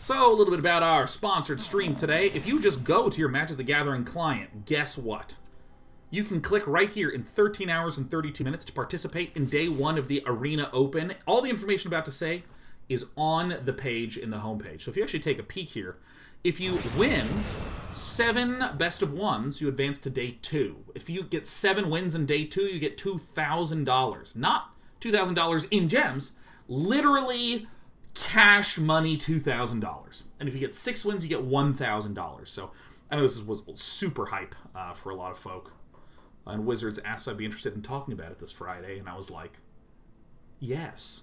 So, a little bit about our sponsored stream today. If you just go to your Magic the Gathering client, guess what? You can click right here in 13 hours and 32 minutes to participate in day 1 of the Arena Open. All the information I'm about to say is on the page in the homepage. So if you actually take a peek here, if you win 7 best of 1s, you advance to day 2. If you get 7 wins in day 2, you get $2,000. Not $2,000 in gems, literally cash money $2,000. And if you get 6 wins, you get $1,000. So I know this was super hype for a lot of folk. And Wizards asked if I'd be interested in talking about it this Friday, and I was like, yes.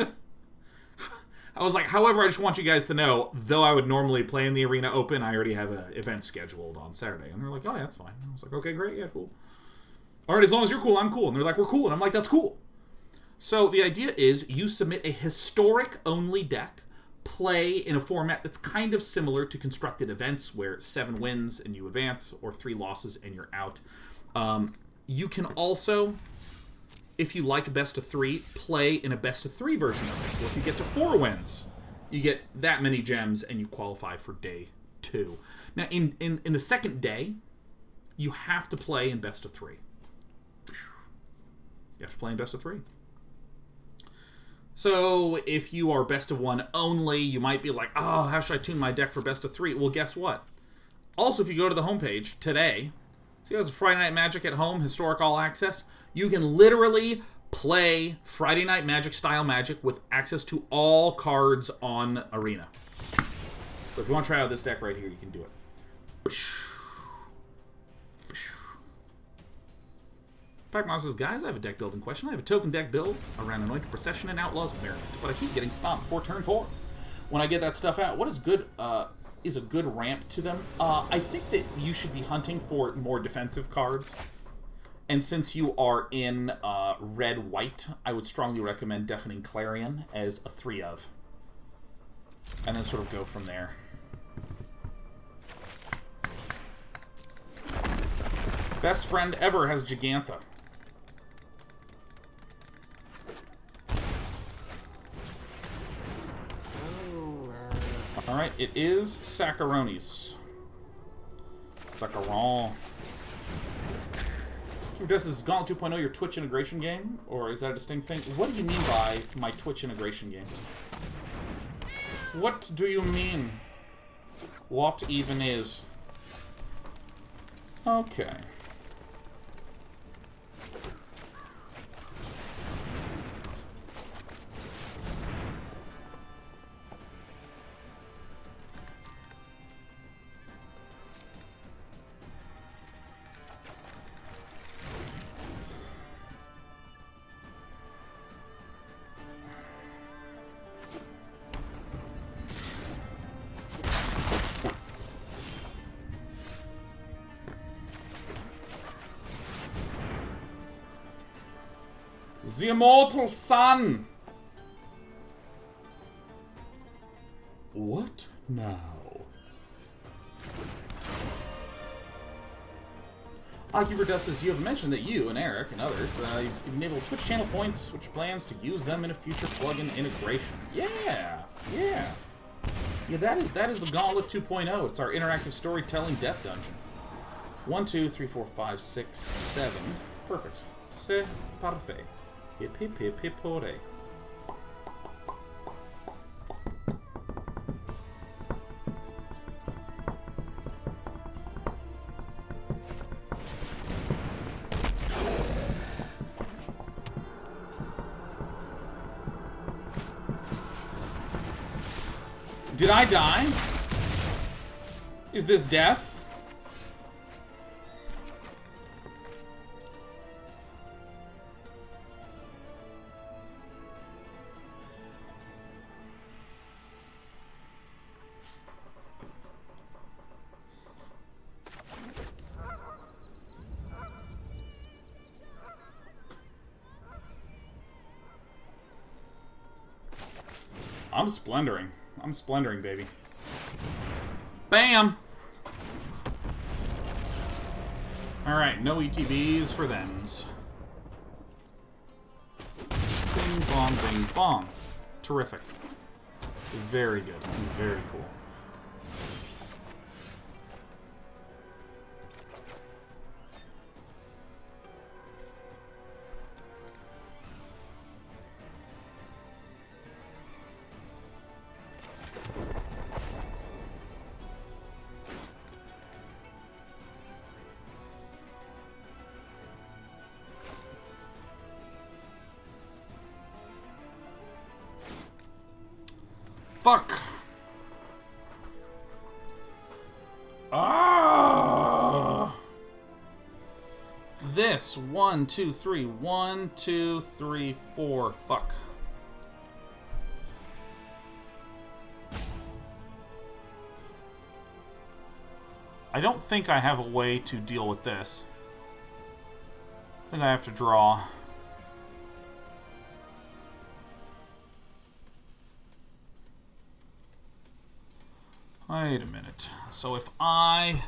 I was like, however, I just want you guys to know, though I would normally play in the Arena Open, I already have an event scheduled on Saturday. And they're like, oh, yeah, that's fine. And I was like, okay, great, yeah, cool. All right, as long as you're cool, I'm cool. And they're like, we're cool. And I'm like, that's cool. So the idea is you submit a historic-only deck, play in a format that's kind of similar to constructed events, where 7 wins and you advance, or 3 losses and you're out. You can also, if you like best of 3, play in a best of 3 version of this. So if you get to 4 wins, you get that many gems and you qualify for day 2. Now, in the second day, you have to play in best of 3. You have to play in best of 3. So if you are best of 1 only, you might be like, oh, how should I tune my deck for best of 3? Well, guess what? Also, if you go to the homepage today, see, there's a Friday Night Magic at Home, Historic All Access. You can literally play Friday Night Magic style Magic with access to all cards on Arena. So if you want to try out this deck right here, you can do it. Pac-Man says, guys, I have a deck building question. I have a token deck built around Anointed Procession and Outlaws Merriment, but I keep getting stomped before turn 4. When I get that stuff out, what is good? Is a good ramp to them? I think that you should be hunting for more defensive cards. And since you are in red-white, I would strongly recommend Deafening Clarion as a 3 of. And then sort of go from there. Best friend ever has Gigantha. Alright, it is Saccharonis. Saccharon. This is Gauntlet 2.0 your Twitch integration game? Or is that a distinct thing? What do you mean by my Twitch integration game? What do you mean? What even is? Okay. The Immortal Sun! What now? Akiverdes says, you have mentioned that you and Eric and others enable Twitch channel points, which plans to use them in a future plugin integration. Yeah! Yeah! Yeah, that is the Gauntlet 2.0. It's our interactive storytelling death dungeon. 1, 2, 3, 4, 5, 6, 7. Perfect. C'est parfait. Hip hip hip hip hooray. Did I die? Is this death? I'm splendoring. I'm splendoring, baby. Bam! Alright, no ETBs for thems. Bing bong, bing bong. Terrific. Very good. Very cool. Fuck! Ah! This 1, 2, 3. 1, 2, 3, 4. Fuck. I don't think I have a way to deal with this. I think I have to draw. Wait a minute. So if I...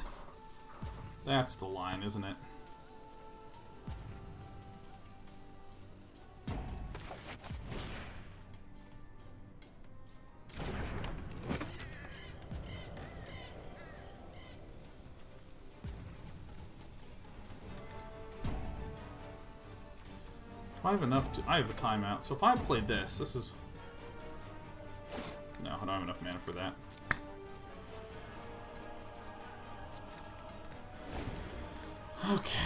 That's the line, isn't it? I have enough to... I have a timeout. So if I played this, this is... No, I don't have enough mana for that. Okay.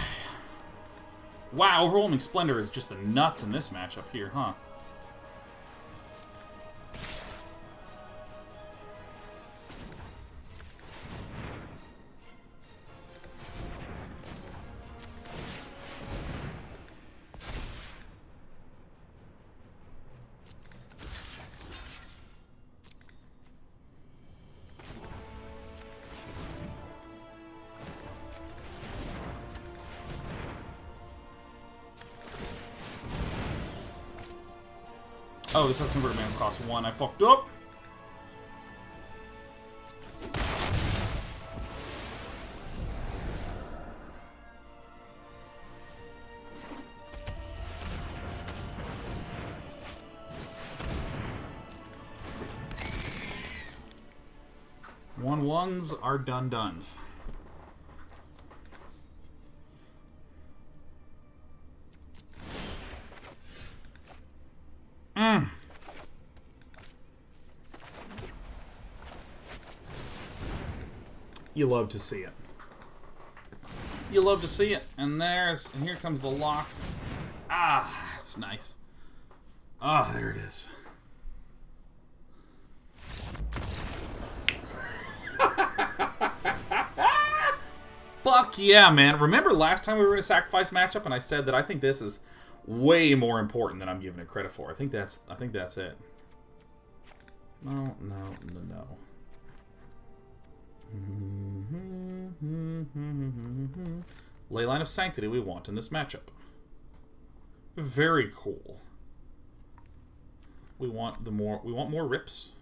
Wow, Overwhelming Splendor is just the nuts in this matchup here, huh? Oh, this has converted mana cost 1. I fucked up. Ones are done-dones. You love to see it. You love to see it. And here comes the lock. Ah, it's nice. Ah, there it is. Fuck yeah, man. Remember last time we were in a sacrifice matchup and I said that I think this is way more important than I'm giving it credit for. I think that's it. No. Leyline of Sanctity we want in this matchup. Very cool. We want more rips.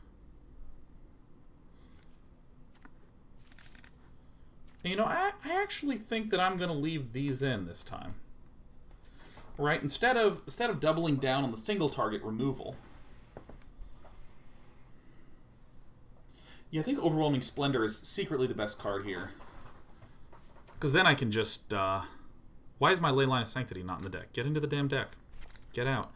And, you know, I actually think that I'm going to leave these in this time. Right? Instead of doubling down on the single target removal. Yeah, I think Overwhelming Splendor is secretly the best card here. Because then I can just... Why is my Leyline of Sanctity not in the deck? Get into the damn deck. Get out.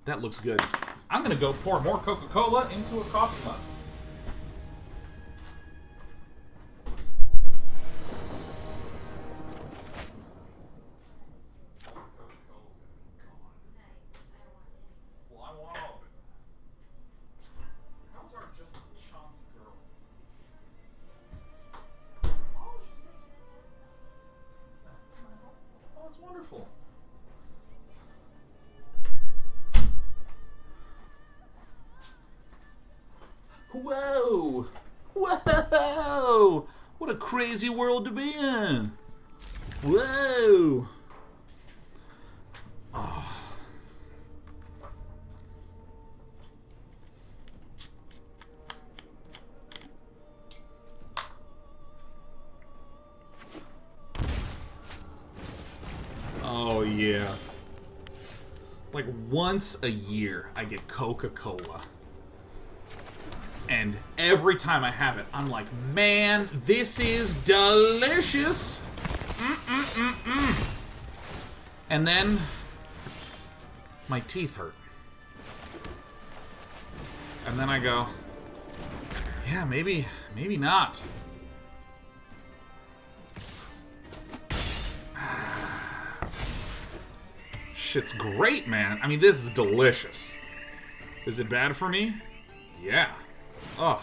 That looks good. I'm going to go pour more Coca-Cola into a coffee mug. Wonderful. Whoa! Whoa! What a crazy world to be in! Whoa! Oh. yeah. Like, once a year, I get Coca-Cola. And every time I have it, I'm like, man, this is delicious! And then, my teeth hurt. And then I go, yeah, maybe not. Shit's great, man. I mean, this is delicious. Is it bad for me? Yeah. Oh.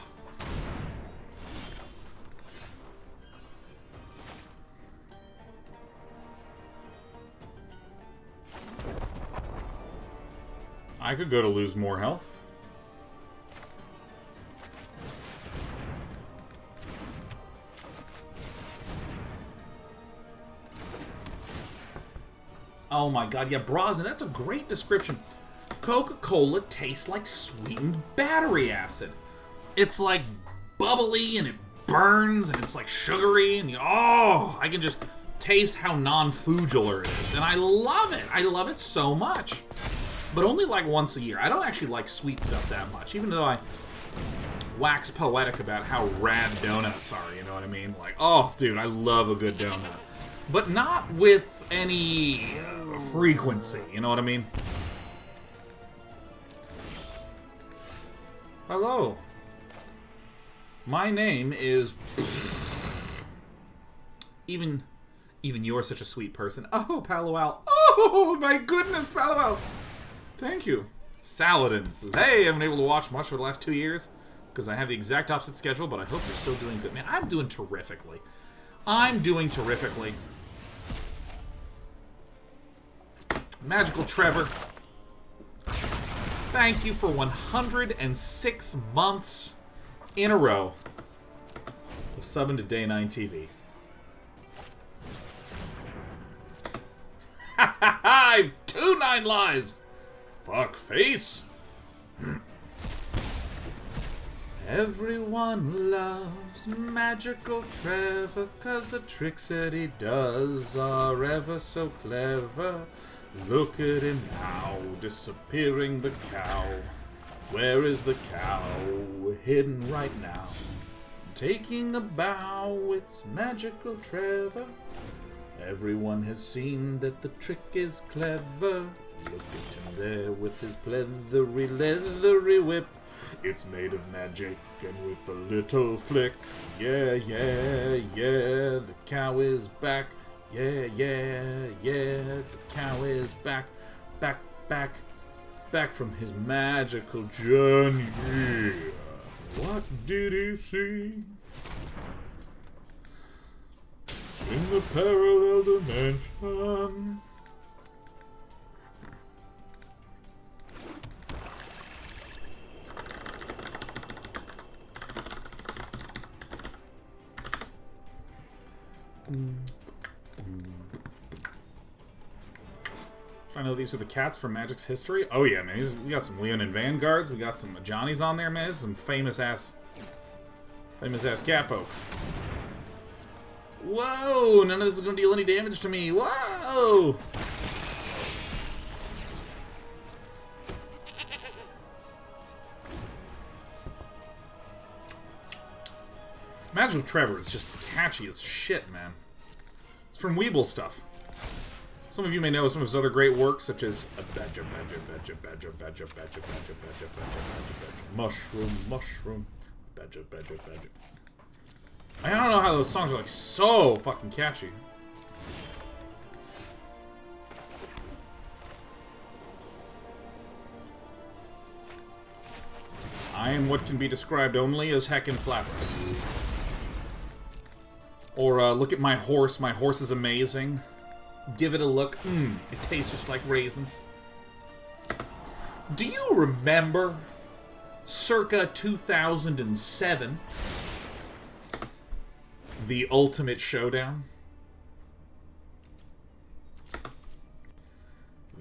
I could go to lose more health. Oh my god, yeah, Brosnan, that's a great description. Coca-Cola tastes like sweetened battery acid. It's like bubbly and it burns and it's like sugary and I can just taste how non-fugular it is. And I love it. I love it so much. But only like once a year. I don't actually like sweet stuff that much, even though I wax poetic about how rad donuts are, you know what I mean? Like, oh, dude, I love a good donut. But not with any frequency, you know what I mean? Hello. My name is... Even you're such a sweet person. Oh, Palo Alto. Oh, my goodness, Palo Alto. Thank you. Saladin says, hey, I haven't been able to watch much for the last 2 years because I have the exact opposite schedule, but I hope you're still doing good. Man, I'm doing terrifically. I'm doing terrifically. Magical Trevor, thank you for 106 months in a row of subbing to Day 9 TV. Ha ha ha! I've 2 9 lives! Fuck face! Everyone loves Magical Trevor, 'cause the tricks that he does are ever so clever. Look at him now, disappearing the cow. Where is the cow? Hidden right now. Taking a bow, it's Magical Trevor. Everyone has seen that the trick is clever. Look at him there with his pleathery, leathery whip. It's made of magic and with a little flick. Yeah, yeah, yeah, the cow is back. Yeah, yeah, yeah, the cow is back, back from his magical journey. Yeah. What did he see? In the parallel dimension. I know these are the cats from Magic's history. Oh yeah, man. We got some Leonin Vanguards. We got some Johnnies on there, man. This is some famous ass cat folk. Whoa! None of this is gonna deal any damage to me. Whoa! Magical Trevor is just catchy as shit, man. It's from Weeble stuff. Some of you may know some of his other great works, such as Mushroom. I don't know how those songs are like so fucking catchy. I am what can be described only as heckin' flappers. Or look at my horse. My horse is amazing. Give it a look. It tastes just like raisins. Do you remember, circa 2007, the Ultimate Showdown?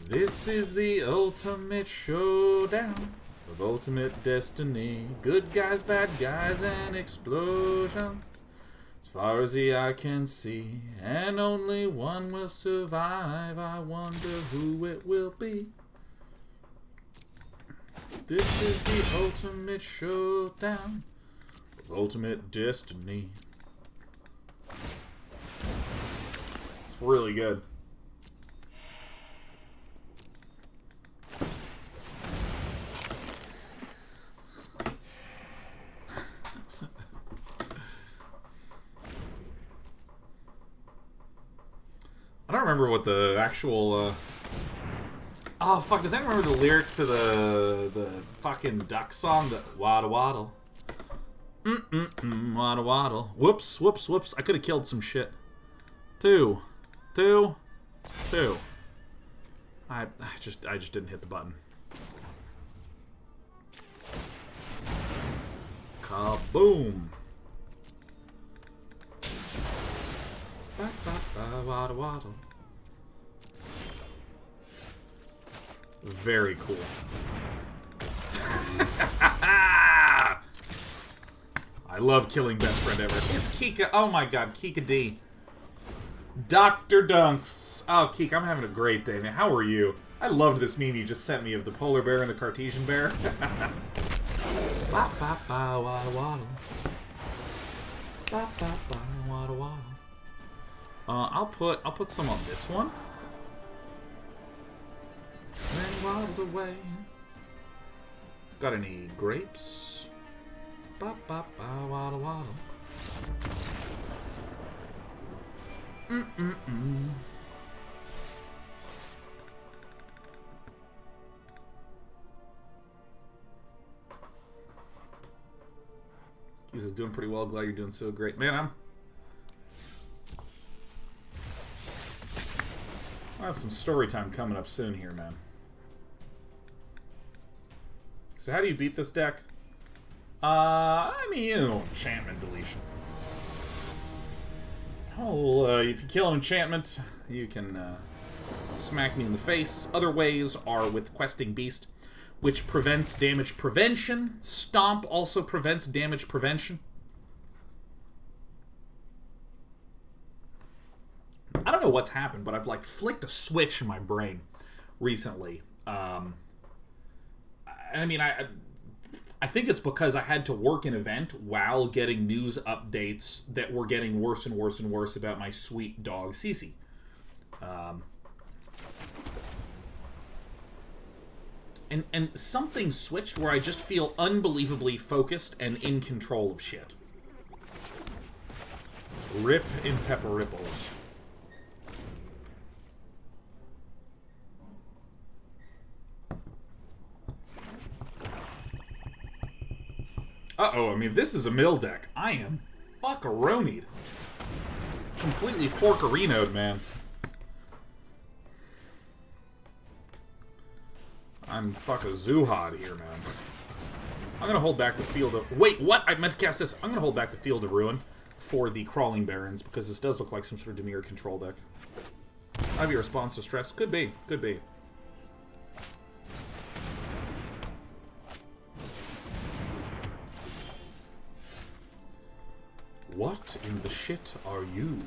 This is the Ultimate Showdown of Ultimate Destiny. Good guys, bad guys, and explosions. It's As far as the eye can see, and only one will survive. I wonder who it will be. This is the ultimate showdown, ultimate destiny. It's really good. I don't remember what the actual, Oh, fuck, does anyone remember the lyrics to the fucking duck song? The waddle waddle. Waddle waddle. Whoops, whoops, whoops. I could have killed some shit. Two. I just didn't hit the button. Kaboom. Waddle waddle. Very cool. I love killing best friend ever. It's Kika. Oh my god, Kika D. Dr. Dunks. Oh, Kika, I'm having a great day, man. How are you? I loved this meme you just sent me of the polar bear and the Cartesian bear. Waddle waddle. Waddle waddle. I'll put some on this one. Then waddled away. Got any grapes? Waddle waddle. Jesus, doing pretty well. Glad you're doing so great. Man, I'll have some story time coming up soon here, man. So how do you beat this deck? I mean, you know, enchantment deletion. Oh, if you kill an enchantment, you can smack me in the face. Other ways are with Questing Beast, which prevents damage prevention. Stomp also prevents damage prevention. I don't know what's happened, but I've like flicked a switch in my brain recently. And I mean, I think it's because I had to work an event while getting news updates that were getting worse and worse and worse about my sweet dog, Cece. And something switched where I just feel unbelievably focused and in control of shit. Rip in pepper ripples. Uh-oh, I mean, if this is a mill deck, I am fuck-a-ronied. Completely fork-a-renoed, man. I'm fuck-a-zoohod here, man. I'm gonna hold back the Field of... Wait, what? I meant to cast this. I'm gonna hold back the Field of Ruin for the Crawling Barrens, because this does look like some sort of Dimir control deck. Might be a response to stress. Could be. Could be. What in the shit are you?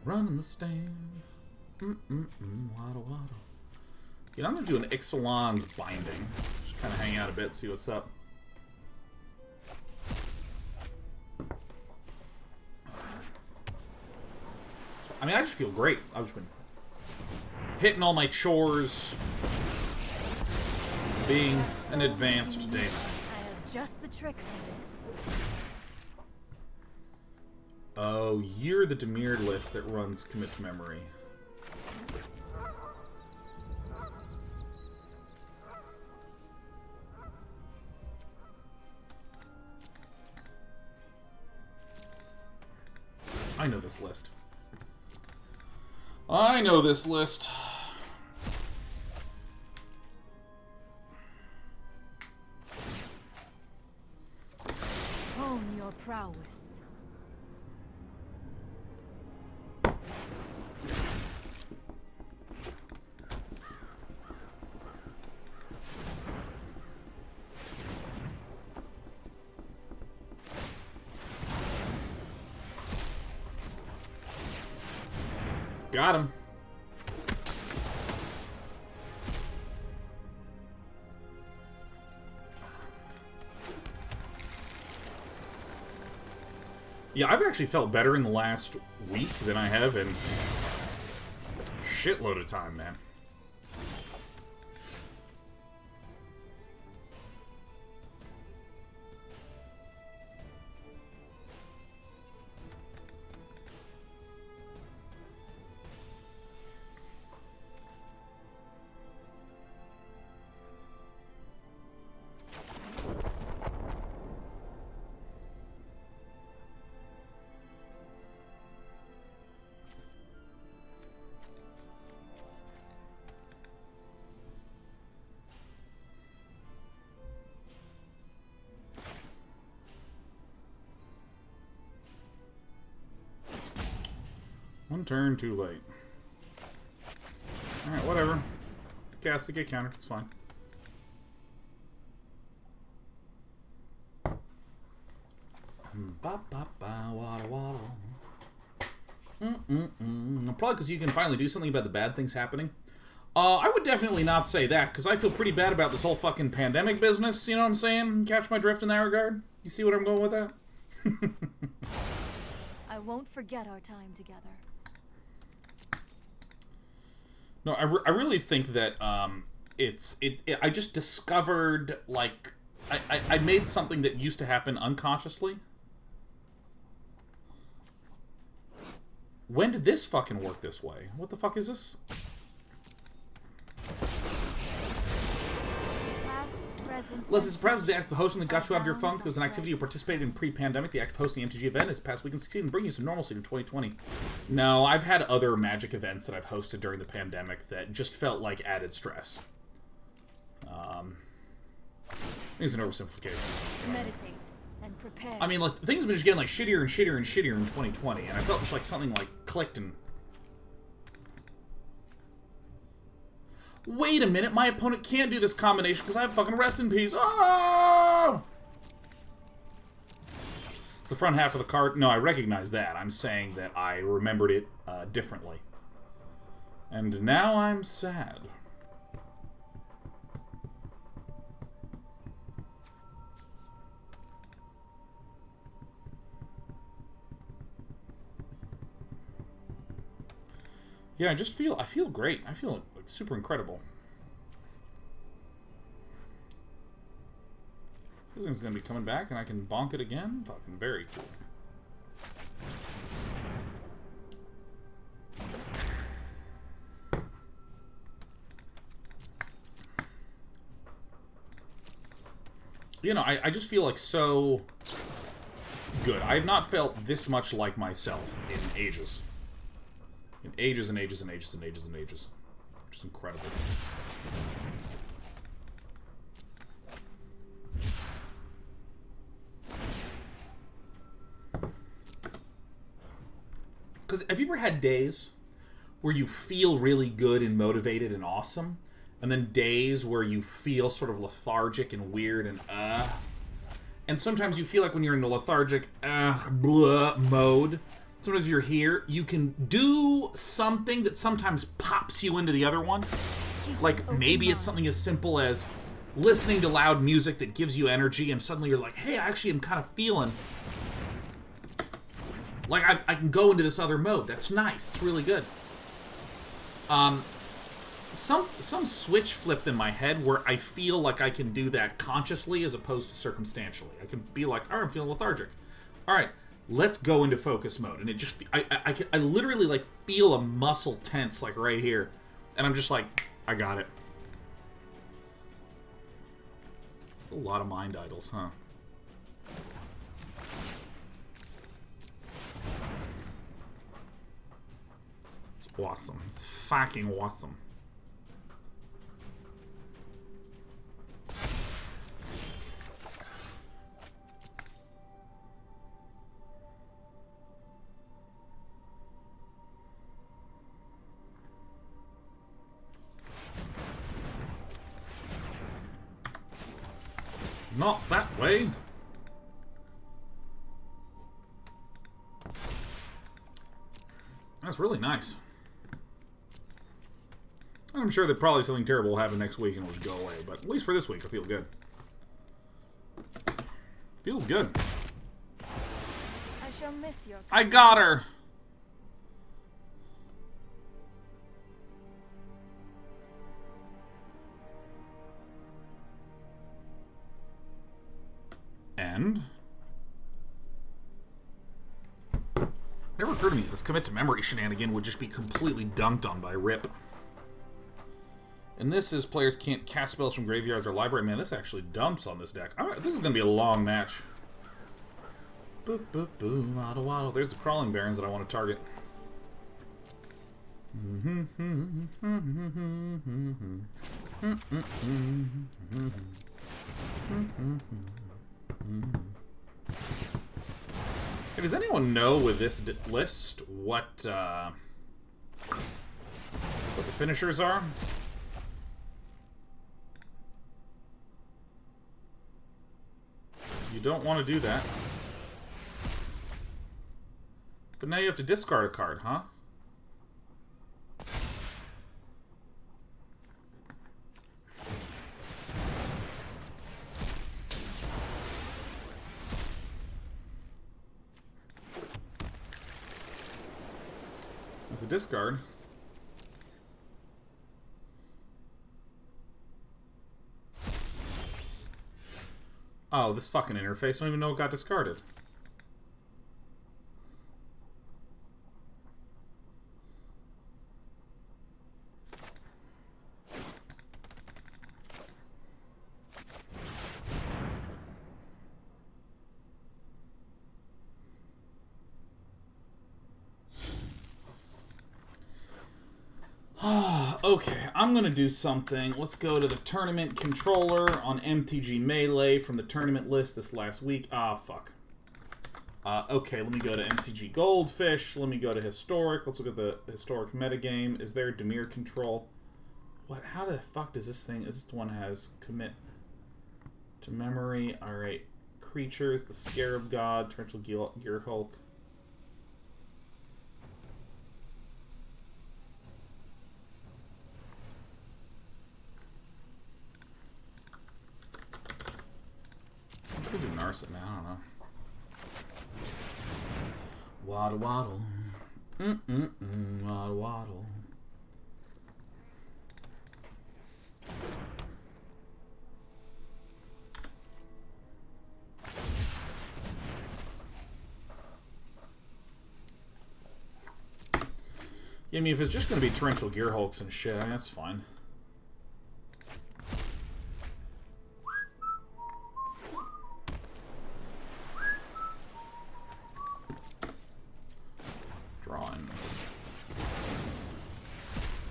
Run in the stand. Waddle waddle. You know, I'm gonna do an Ixalan's Binding. Just kind of hang out a bit, see what's up. I mean, I just feel great. I've just been hitting all my chores. Being an advanced Daemon. I have just the trick for this. Oh, you're the Dimir list that runs Commit to Memory. I know this list. I know this list. Hone your prowess. Got him. Yeah, I've actually felt better in the last week than I have in shitload of time, man. One turn too late. Alright, whatever. Cast to get countered, it's fine. Probably because you can finally do something about the bad things happening. I would definitely not say that, because I feel pretty bad about this whole fucking pandemic business, you know what I'm saying? Catch my drift in that regard? You see what I'm going with that? I won't forget our time together. No, I really think that I just discovered, like, I made something that used to happen unconsciously. When did this fucking work this way? What the fuck is this? Unless it's perhaps the act of hosting that got you out of your funk. It was an activity you participated in pre-pandemic. The act of hosting the MTG event this past weekend succeeded in bringing you some normalcy in 2020. No, I've had other Magic events that I've hosted during the pandemic that just felt like added stress. It's an oversimplification. Meditate and prepare. I mean, like, things have been just getting like shittier and shittier and shittier in 2020, and I felt just like something like clicked and... Wait a minute, my opponent can't do this combination because I have fucking Rest in Peace. Oh! It's the front half of the card. No, I recognize that. I'm saying that I remembered it differently. And now I'm sad. Yeah, I feel great. I feel like super incredible. This thing's gonna be coming back and I can bonk it again. Fucking very cool. You know, I just feel like so good. I have not felt this much like myself in ages. In ages and ages and ages and ages and ages. Which is incredible. Because have you ever had days where you feel really good and motivated and awesome, and then days where you feel sort of lethargic and weird and and sometimes you feel like when you're in the lethargic blah mode, sometimes you're here, you can do something that sometimes pops you into the other one. Like, maybe it's something as simple as listening to loud music that gives you energy, and suddenly you're like, hey, I actually am kind of feeling like I can go into this other mode. That's nice. It's really good. Some switch flipped in my head where I feel like I can do that consciously as opposed to circumstantially. I can be like, all right, I'm feeling lethargic. All right, let's go into focus mode. And it just, I literally like feel a muscle tense like right here. And I'm just like, I got it. It's a lot of mind idols, huh? It's awesome. It's fucking awesome. Not that way. That's really nice. I'm sure that probably something terrible will happen next week and it'll go away, but at least for this week, I feel good. Feels good. I shall miss your... I got her! And... Never occurred to me that this commit to memory shenanigan would just be completely dunked on by Rip. And this is players can't cast spells from graveyards or library. Man, this actually dumps on this deck. This is going to be a long match. Boop, boop, boom, waddle, waddle. There's the Crawling Barons that I want to target. Hey, does anyone know with this list what the finishers are? You don't want to do that. But now you have to discard a card, huh? It's a discard. Oh, this fucking interface. I don't even know it got discarded. Okay, I'm gonna do something. Let's go to the tournament controller on MTG Melee from the tournament list this last week. Ah, fuck. Okay, let me go to MTG Goldfish. Let me go to Historic. Let's look at the Historic metagame. Is there Dimir control? What? How the fuck does this thing... Is this the one that has commit to memory? Alright. Creatures, the Scarab God, Torrential Gear Hulk. We'll do Narset now, I don't know. Waddle waddle. Waddle waddle. Yeah, I mean, if it's just going to be Torrential Gear Hulks and shit, I mean, that's fine.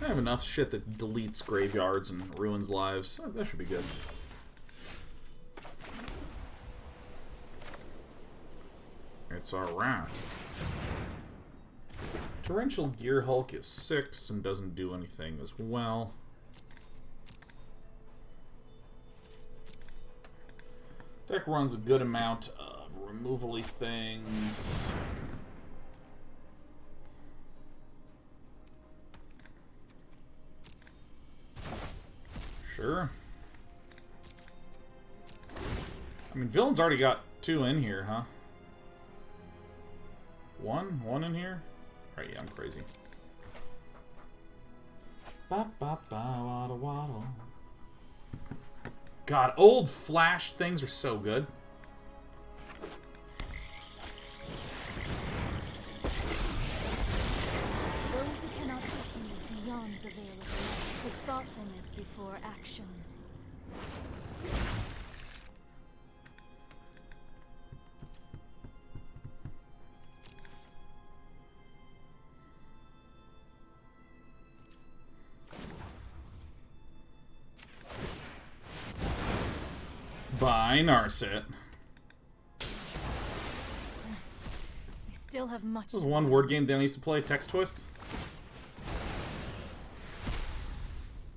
I have enough shit that deletes graveyards and ruins lives. That should be good. It's our wrath. Torrential Gear Hulk is 6 and doesn't do anything as well. Deck runs a good amount of removal-y things. Sure. I mean, Villain's already got 2 in here, huh? One in here? Right, yeah, I'm crazy. Ba ba ba waddle waddle. God, old Flash things are so good. Those who cannot perceive beyond the veil of light with thoughtfulness before action. By Narset. I still have much. This was one word game Dan used to play, Text Twist.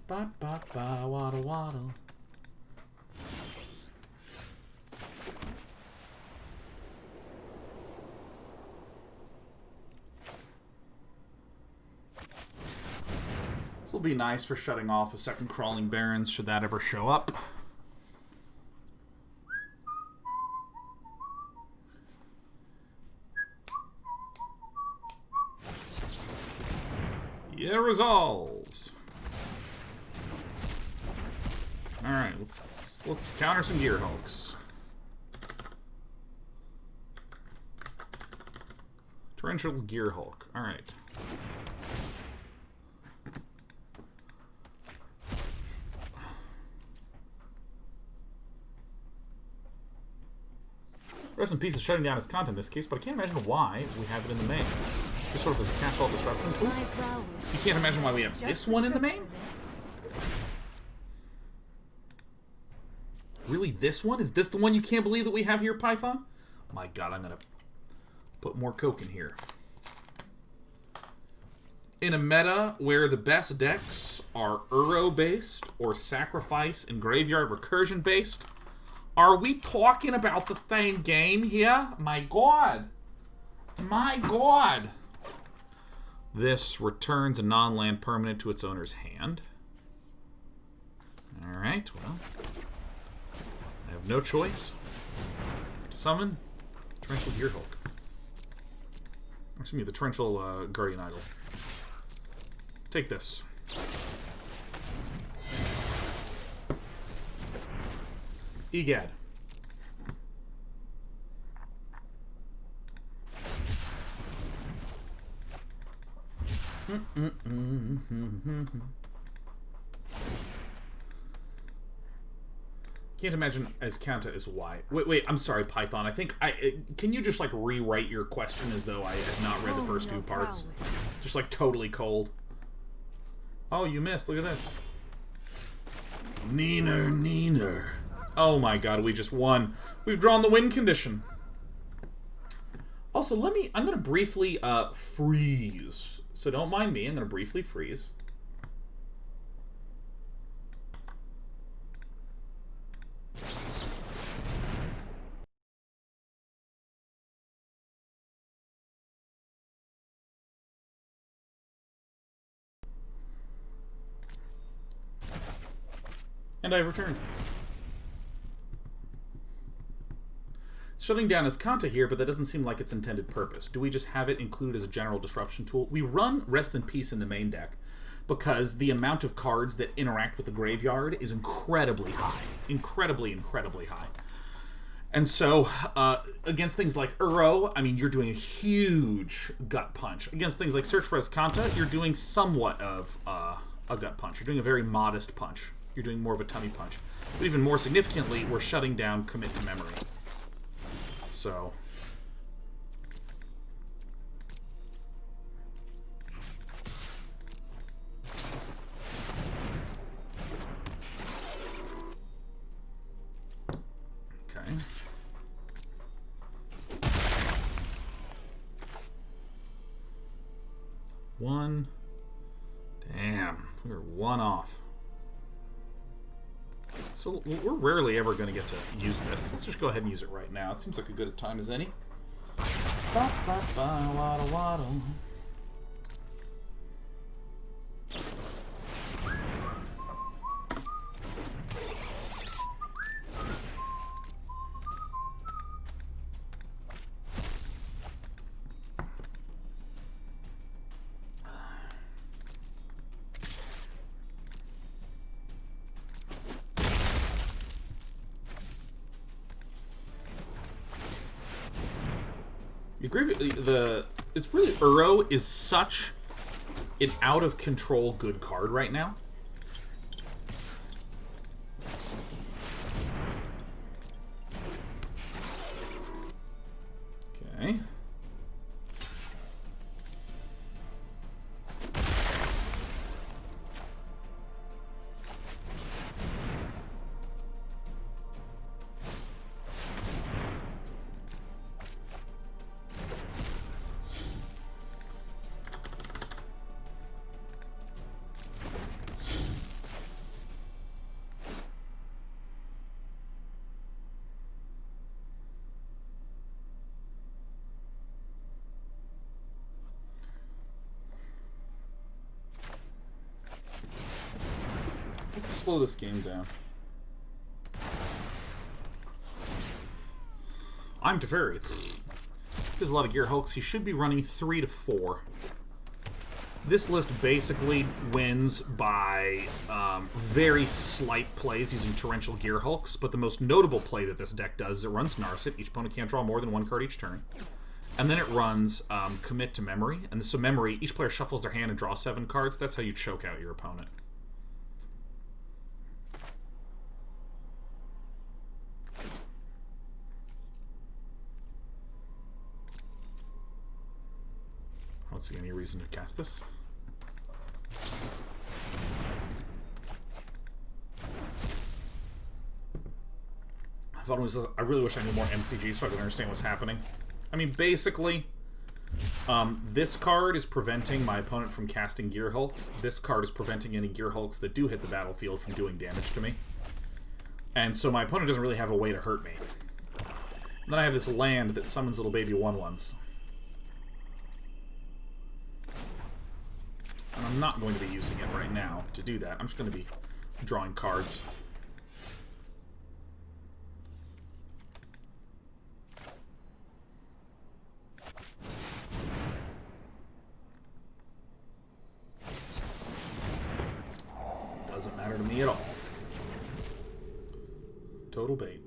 Ba ba ba waddle waddle. So will be nice for shutting off a second Crawling Barrens should that ever show up. Yeah, resolves. All right, let's counter some Gear Hulks. Torrential Gear Hulk. All right. Rest in Peace is shutting down its content in this case, but I can't imagine why we have it in the main. Just sort of as a catch-all disruption tool. You can't imagine why we have this one in the main? Really, this one? Is this the one you can't believe that we have here, Python? My god, I'm gonna put more Coke in here. In a meta where the best decks are Uro-based or Sacrifice and Graveyard Recursion-based, are we talking about the same game here? My god. My god. This returns a non-land permanent to its owner's hand. Alright, well. I have no choice. Summon Torrential Gear Hulk. Excuse me, the Torrential Guardian Idol. Take this. Egad. Can't imagine as counter as why. Wait, I'm sorry, Python. I think can you just like rewrite your question as though I had not read the first two parts? Just like totally cold. Oh, you missed. Look at this. Neener. Oh my god, we just won. We've drawn the win condition. Also, I'm gonna briefly freeze. So don't mind me, I'm gonna briefly freeze. And I've returned. Shutting down is Kanta here, but that doesn't seem like its intended purpose. Do we just have it include as a general disruption tool? We run Rest in Peace in the main deck because the amount of cards that interact with the graveyard is incredibly high. Incredibly high. And so, against things like Uro, I mean, you're doing a huge gut punch. Against things like Search for Escanta, you're doing somewhat of a gut punch. You're doing a very modest punch. You're doing more of a tummy punch. But even more significantly, we're shutting down Commit to Memory. So... Okay. One. Damn. We're one off. So we're rarely ever going to get to use this. Let's just go ahead and use it right now. It seems like a good a time as any. Waddle, waddle. It's really Uro is such an out of control good card right now. Okay. Let's slow this game down. I'm Teferi. There's a lot of Gear Hulks. He should be running 3 to 4. This list basically wins by very slight plays using Torrential Gear Hulks, but the most notable play that this deck does is it runs Narset. Each opponent can't draw more than 1 card each turn. And then it runs Commit to Memory. And so Memory, each player shuffles their hand and draws 7 cards. That's how you choke out your opponent. I don't see any reason to cast this. I really wish I knew more MTG so I could understand what's happening. I mean, basically, this card is preventing my opponent from casting Gear Hulks. This card is preventing any Gear Hulks that do hit the battlefield from doing damage to me. And so my opponent doesn't really have a way to hurt me. And then I have this land that summons little baby 1/1s. And I'm not going to be using it right now to do that. I'm just going to be drawing cards. Doesn't matter to me at all. Total bait.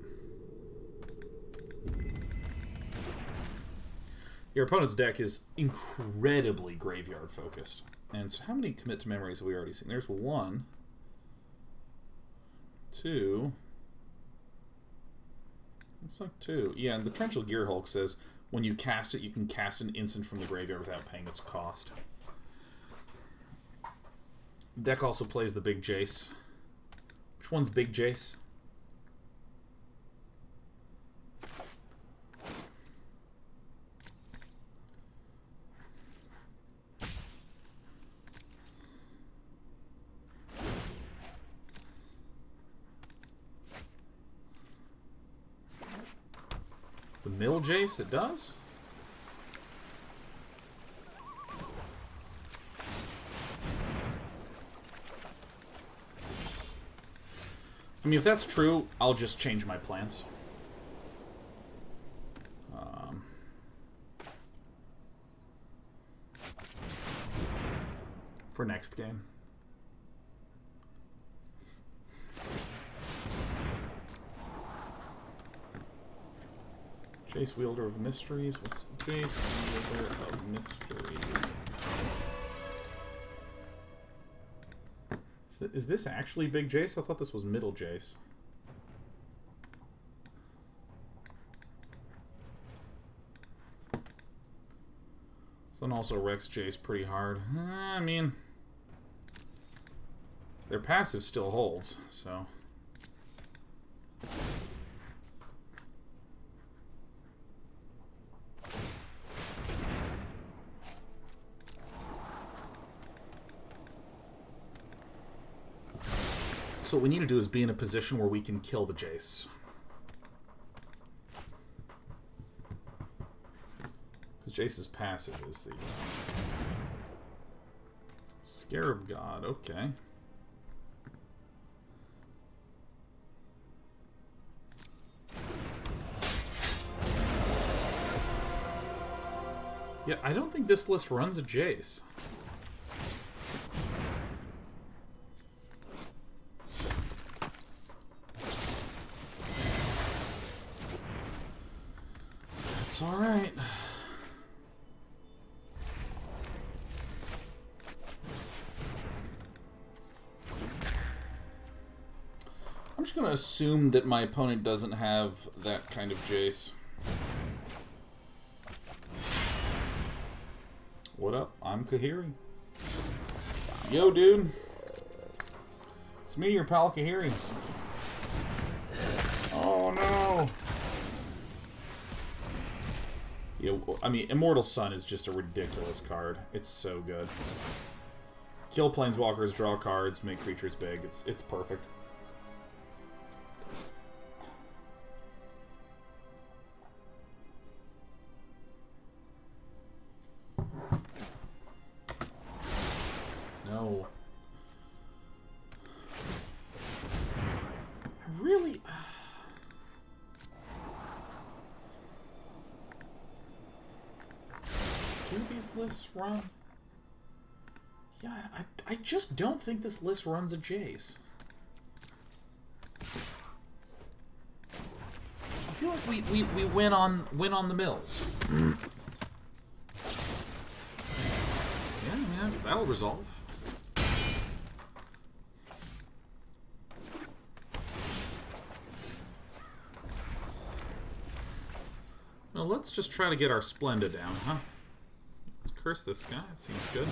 Your opponent's deck is incredibly graveyard focused. And so how many Commit to Memories have we already seen? There's 1, 2. It's like 2. Yeah, and the Torrential Gear Hulk says when you cast it, you can cast an instant from the graveyard without paying its cost. Deck also plays the Big Jace. Which one's Big Jace? The Mill Jace, it does? I mean, if that's true, I'll just change my plans. For next game. Jace, Wielder of Mysteries. What's Jace, Wielder of Mysteries? Is this actually Big Jace? I thought this was Middle Jace. Then also Rex Jace pretty hard. I mean, their passive still holds, so. So what we need to do is be in a position where we can kill the Jace. Because Jace's passive is the Scarab God, okay. Yeah, I don't think this list runs a Jace. That's alright. I'm just going to assume that my opponent doesn't have that kind of Jace. What up? I'm Kaheera. Yo, dude. It's me, your pal Kaheera. Oh, no. I mean, Immortal Sun is just a ridiculous card. It's so good. Kill planeswalkers, draw cards, make creatures big. It's perfect. No. these lists run? Yeah, I just don't think this list runs a Jace. I feel like we win on the mills. Yeah, man, that'll resolve. Well, let's just try to get our Splenda down, huh? Let's curse this guy. It seems good.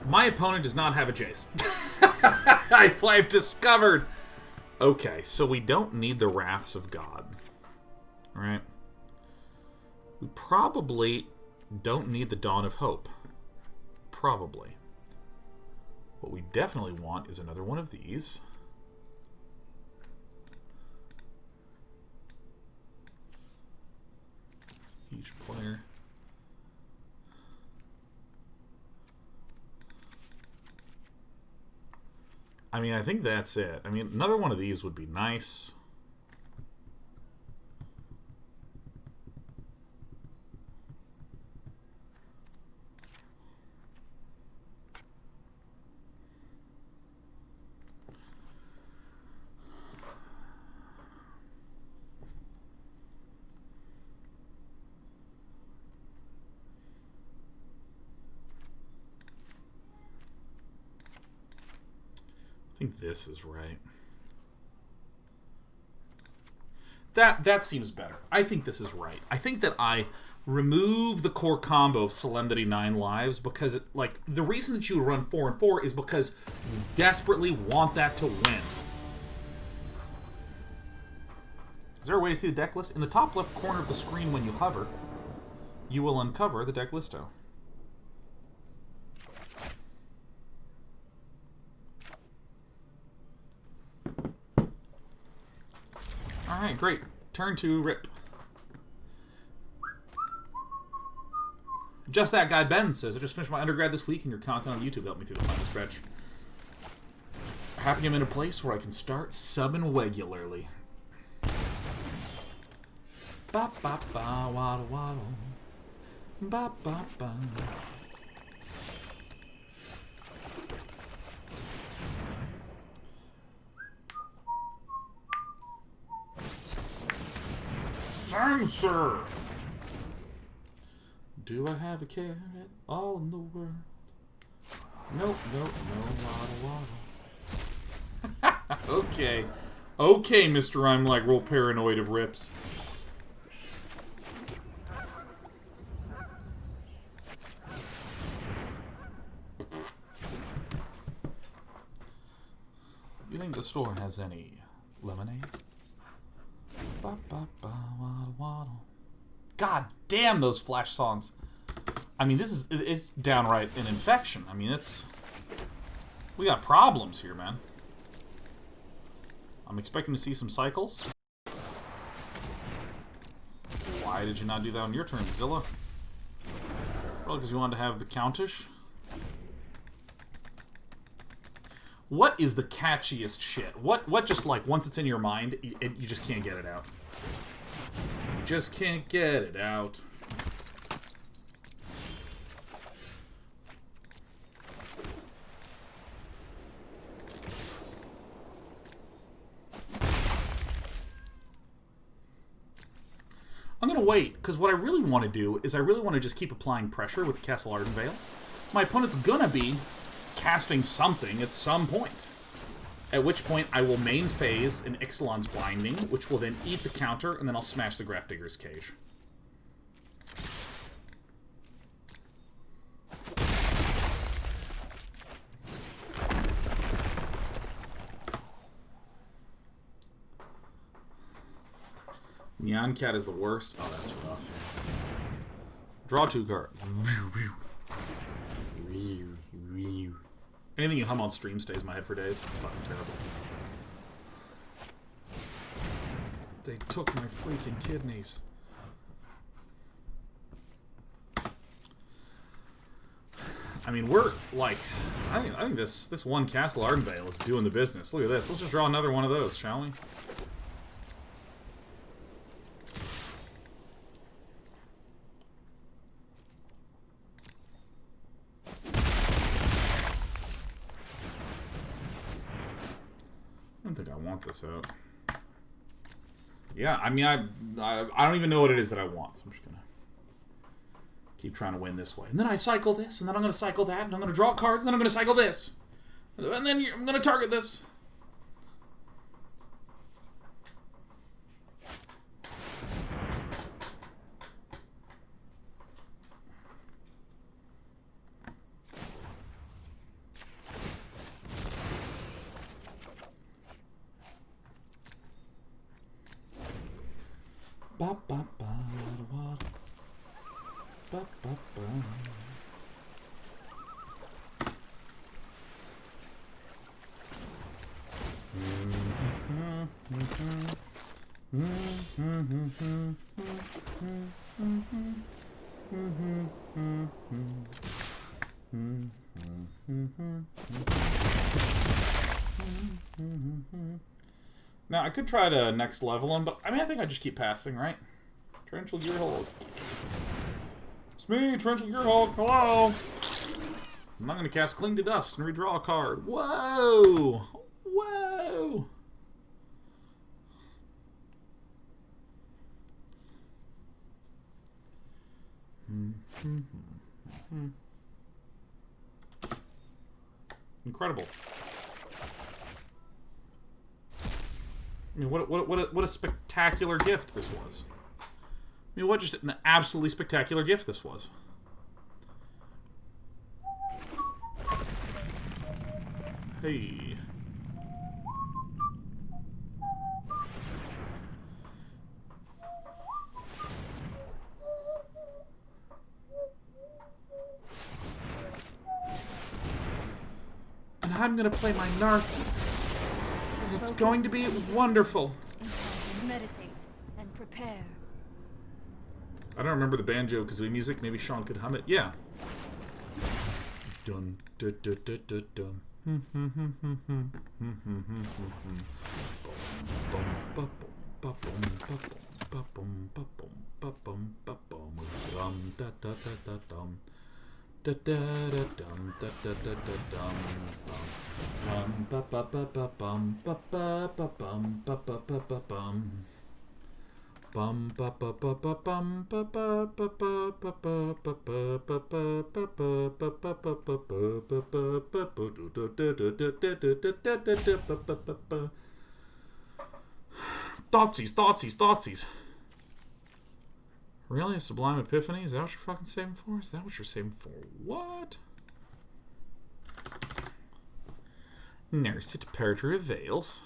My opponent does not have a Jace. I've discovered. Okay, so we don't need the Wraths of God. Right? We probably don't need the Dawn of Hope. Probably. What we definitely want is another one of these. Each player. I mean, I think that's it. I mean, another one of these would be nice. I think this is right. That seems better. I think this is right. I think that I remove the core combo of Solemnity 9 lives because, the reason that you run 4 and 4 is because you desperately want that to win. Is there a way to see the deck list? In the top left corner of the screen when you hover, you will uncover the deck listo. Alright, great. Turn 2, rip. Just that guy Ben says, I just finished my undergrad this week and your content on YouTube helped me through the final stretch. Happy I'm in a place where I can start subbing regularly. Ba ba ba waddle waddle. Ba ba ba. Sir. Do I have a carrot all in the world? Nope, waddle, waddle. Okay. Okay, Mr. I'm like real paranoid of rips. You think the store has any lemonade? Ba, ba, ba, waddle, waddle. God damn those Flash songs. I mean, it's downright an infection. I mean, we got problems here, man. I'm expecting to see some cycles. Why did you not do that on your turn, Zilla? Probably because you wanted to have the Countess. What is the catchiest shit? What just, once it's in your mind, you just can't get it out. You just can't get it out. I'm going to wait, because what I really want to do is I really want to just keep applying pressure with the Castle Ardenvale. My opponent's going to be casting something at some point. At which point I will main phase an Ixalan's Blinding, which will then eat the counter, and then I'll smash the Grafdigger's Cage. Neon Cat is the worst. Oh, that's rough. Draw 2 cards. Anything you hum on stream stays in my head for days. It's fucking terrible. They took my freaking kidneys. I mean, we're like, I think this one Castle Ardenvale is doing the business. Look at this. Let's just draw another one of those, shall we? think I want this out. Yeah, I mean, I don't even know what it is that I want, so I'm just gonna keep trying to win this way. And then I cycle this, and then I'm gonna cycle that, and I'm gonna draw cards, and then I'm gonna cycle this. And then I'm gonna target this. Ba ba ba ba ba ba ba. Now, I could try to next level him, but I mean, I think I just keep passing, right? Torrential Gearhulk. It's me, Torrential Gearhulk. Hello. I'm not going to cast Cling to Dust and redraw a card. Whoa! Whoa! Incredible. I mean, what a spectacular gift this was. I mean, what just an absolutely spectacular gift this was. Hey. And I'm gonna play my Narthi. It's going to be wonderful. Meditate and prepare. I don't remember the banjo kazooie music. Maybe Sean could hum it. Yeah. Dun dun dun dun dun dun. Da da da dum da da da da dum bum ba ba ba ba bum ba ba ba bum ba ba ba ba bum bum ba ba ba ba bum ba ba ba ba ba ba ba ba ba ba ba ba ba. Thoughtseize. Really? A Sublime Epiphany? Is that what you're fucking saving for? Is that what you're saving for? What? Nurse it Parator of Veils.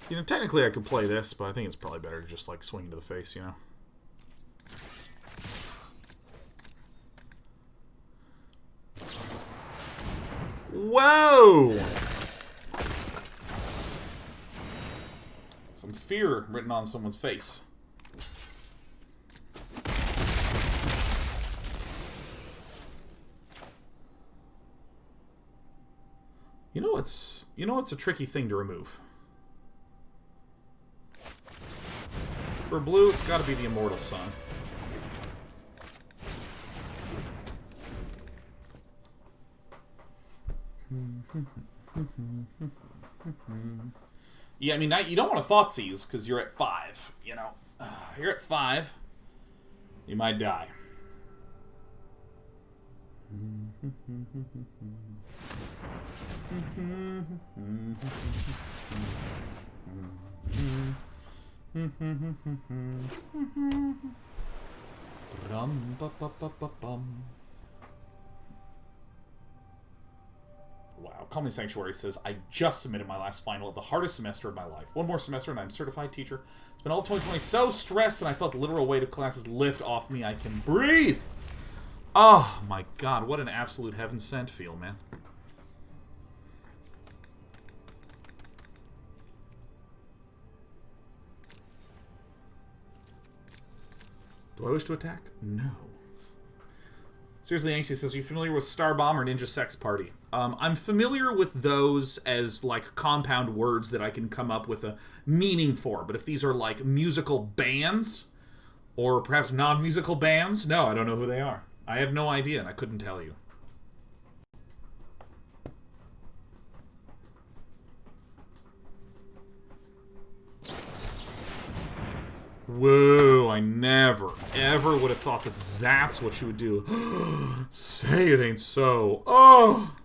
You know, technically I could play this, but I think it's probably better to just, like, swing into the face, you know? Whoa! Some fear written on someone's face. You know what's a tricky thing to remove? For blue, it's got to be the Immortal Sun. Yeah, I mean, you don't want to Thoughtseize because you're at 5, you know. You're at 5. You might die. Wow, Calming Sanctuary says, I just submitted my last final of the hardest semester of my life. One more semester and I'm certified teacher. It's been all 2020 so stressed and I felt the literal weight of classes lift off me. I can breathe. Oh my god, what an absolute heaven sent feel, man. Do I wish to attack? No. Seriously, Angsty says, are you familiar with Star Bomb or Ninja Sex Party? I'm familiar with those as, like, compound words that I can come up with a meaning for. But if these are, like, musical bands, or perhaps non-musical bands, no, I don't know who they are. I have no idea, and I couldn't tell you. Whoa, I never, ever would have thought that that's what you would do. Say it ain't so. Oh!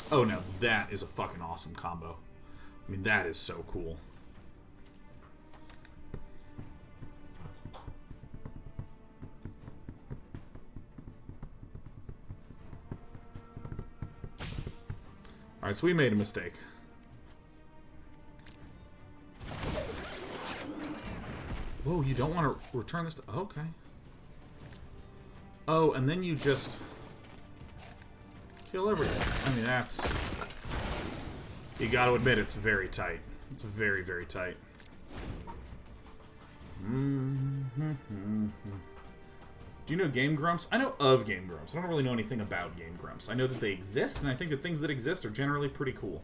Oh, now that is a fucking awesome combo. I mean, that is so cool. Alright, so we made a mistake. Whoa, you don't want to return this to... Okay. Oh, and then you just... kill everything. I mean, that's... You gotta admit, it's very tight. It's very, very tight. Do you know Game Grumps? I know of Game Grumps. I don't really know anything about Game Grumps. I know that they exist, and I think that things that exist are generally pretty cool.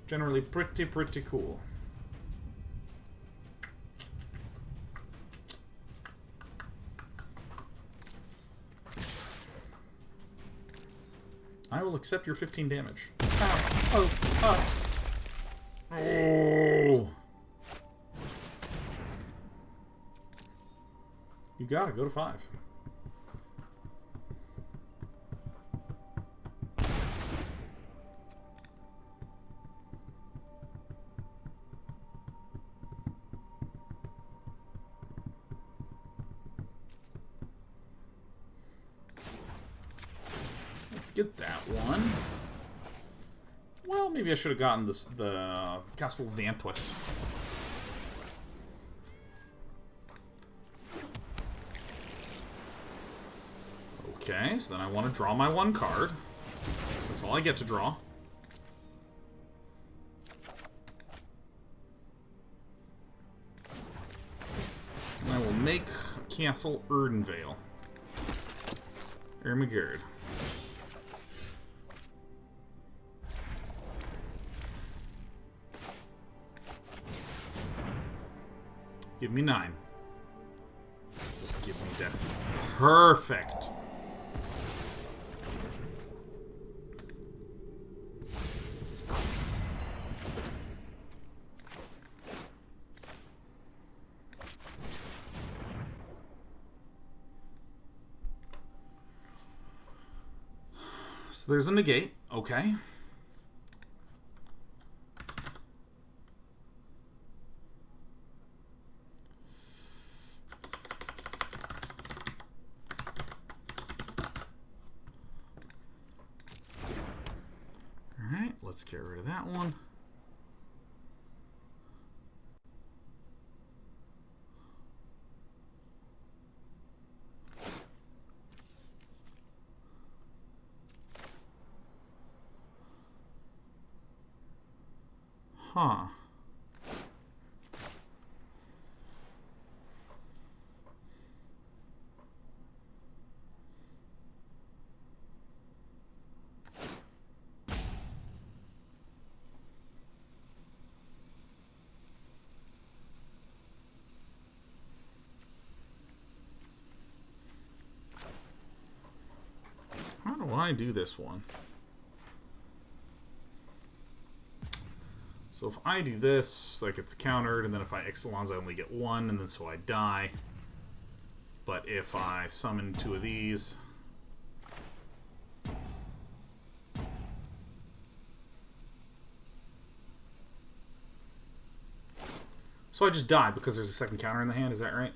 Generally pretty cool. I will accept your 15 damage. Ow. Oh. Oh. Oh. You gotta go to 5. Let's get that one. Well, maybe I should have gotten this, the Castle Ardenvale. Okay, so then I want to draw my 1 card. So that's all I get to draw. And I will make Castle Ardenvale. Orphanguard. Give me 9. Give me death. Perfect. So there's a negate. Okay. Let's get rid of that one. Huh. How do I do this one? So if I do this, like it's countered, and then if I Ixalan's, I only get 1, and then so I die. But if I summon 2 of these... So I just die because there's a second counter in the hand, is that right?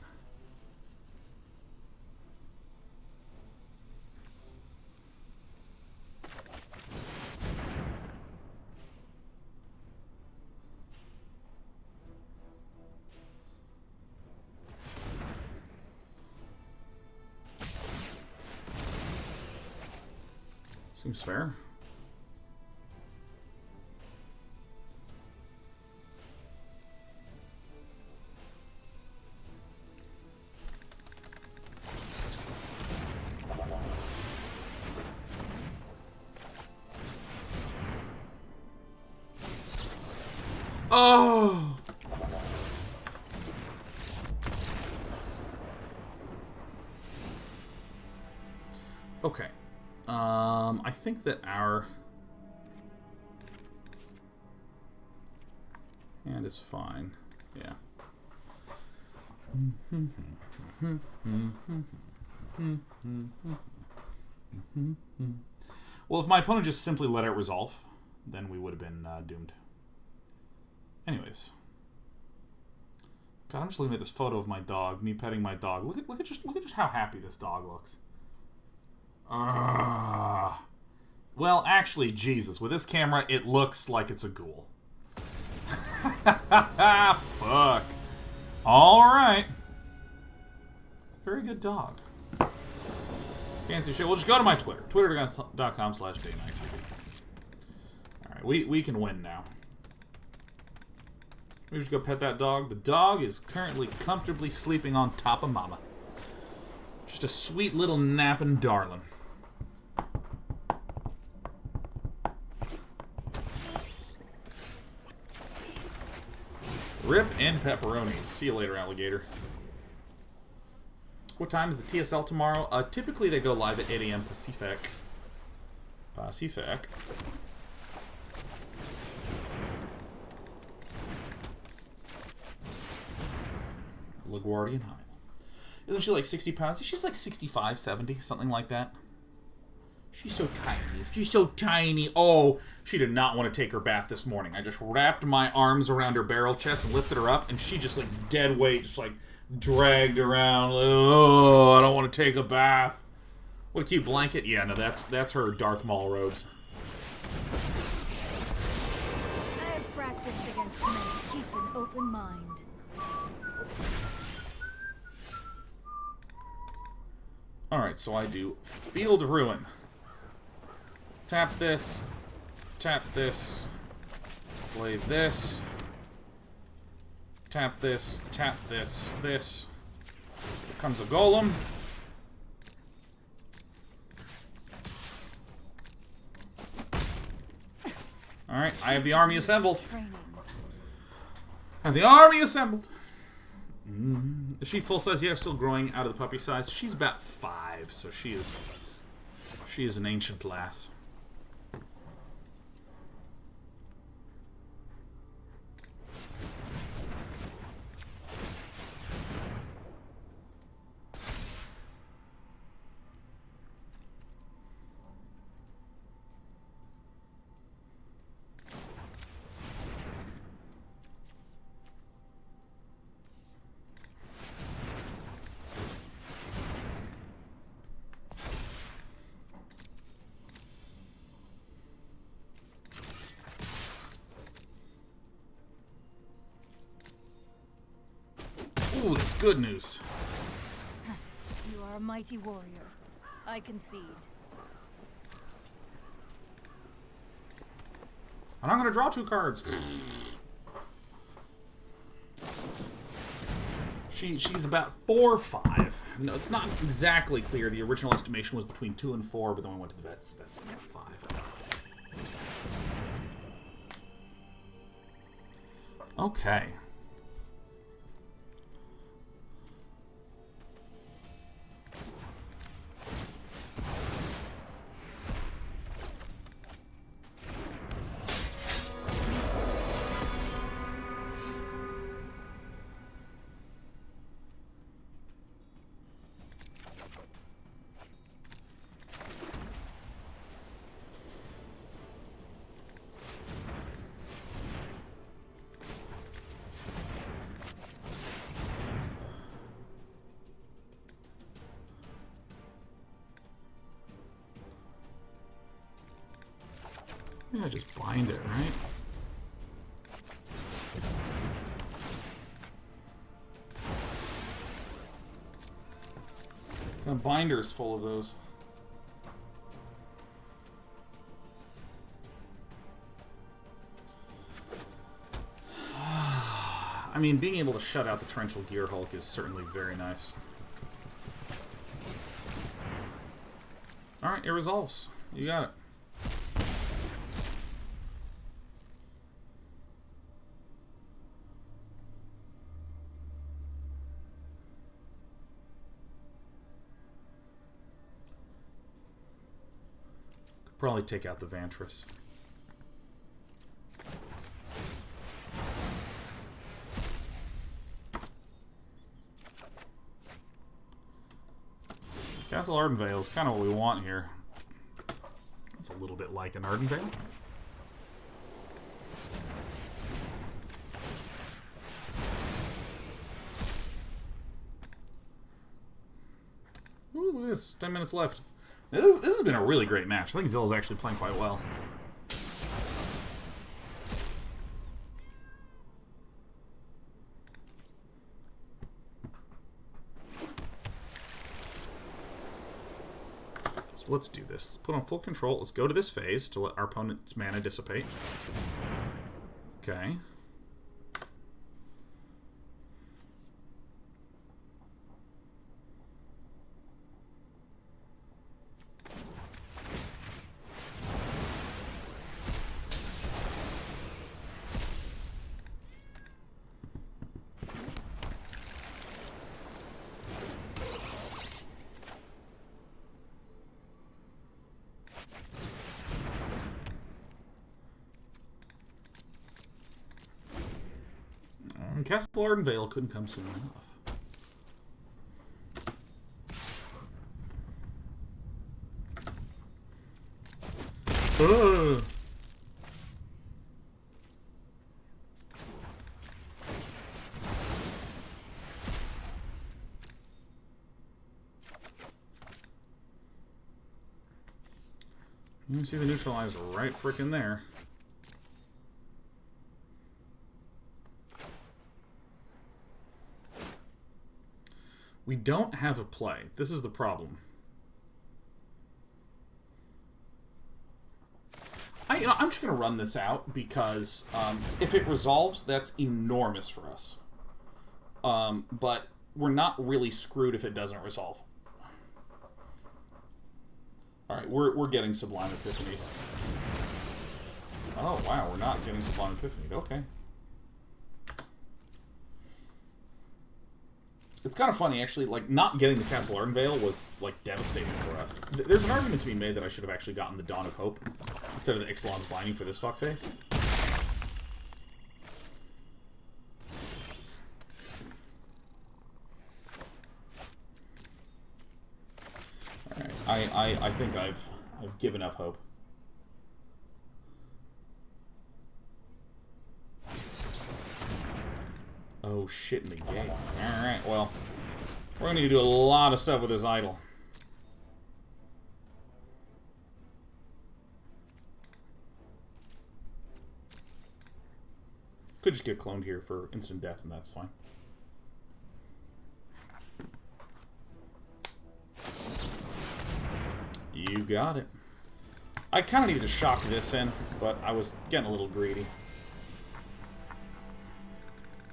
Seems fair. Oh! Okay. I think that our hand is fine. Yeah. Well, if my opponent just simply let it resolve, then we would have been doomed. Anyways. God, I'm just looking at this photo of my dog, me petting my dog. Look at just how happy this dog looks. Well, actually, Jesus, with this camera, it looks like it's a ghoul. Fuck. Alright. Very good dog. Can't see shit. We'll just go to my Twitter. Twitter.com/DayNightTV. Alright, we can win now. We just go pet that dog. The dog is currently comfortably sleeping on top of Mama. Just a sweet little napping darling. Rip and pepperonis. See you later, alligator. What time is the TSL tomorrow? Typically they go live at 8 a.m. Pacific. LaGuardian High. Isn't she like 60 pounds? She's like 65, 70, something like that. She's so tiny. She's so tiny. Oh, she did not want to take her bath this morning. I just wrapped my arms around her barrel chest and lifted her up, and she just like dead weight, just like dragged around. Like, oh, I don't want to take a bath. What a cute blanket. Yeah, no, that's her Darth Maul robes. I have practiced against men. Keep an open mind. Alright, so I do Field of Ruin. Tap this, play this, tap this, this. Here comes a golem. Alright, I have the army assembled. Is she full size? Yeah, still growing out of the puppy size. She's about 5, so she is an ancient lass. Ooh, that's good news. You are a mighty warrior. I concede. And I'm gonna draw 2 cards. She's about 4 or 5. No, it's not exactly clear. The original estimation was between 2 and 4, but then we went to the vets. That's about 5. Okay. Yeah, just bind it, right? The binder's full of those. I mean, being able to shut out the Torrential Gear Hulk is certainly very nice. Alright, it resolves. You got it. Probably take out the Vantress. Castle Ardenvale is kind of what we want here. It's a little bit like an Ardenvale. Ooh, look at this. 10 minutes left. This has been a really great match. I think Zilla's actually playing quite well. So let's do this. Let's put on full control. Let's go to this phase to let our opponent's mana dissipate. Okay. Castle Ardenvale couldn't come soon enough. Ugh. You can see the neutralizer right frickin' there. We don't have a play. This is the problem. I'm just going to run this out because if it resolves, that's enormous for us. But we're not really screwed if it doesn't resolve. Alright, we're getting Sublime Epiphany. Oh, wow, we're not getting Sublime Epiphany. Okay. It's kind of funny, actually, like, not getting the Castle Ardenvale was, like, devastating for us. There's an argument to be made that I should have actually gotten the Dawn of Hope instead of the Ixalan's Binding for this fuckface. Alright, I think I've given up hope. Oh shit in the game. Alright, well, we're going to need to do a lot of stuff with this idol. Could just get cloned here for instant death, and that's fine. You got it. I kind of needed to shock this in, but I was getting a little greedy.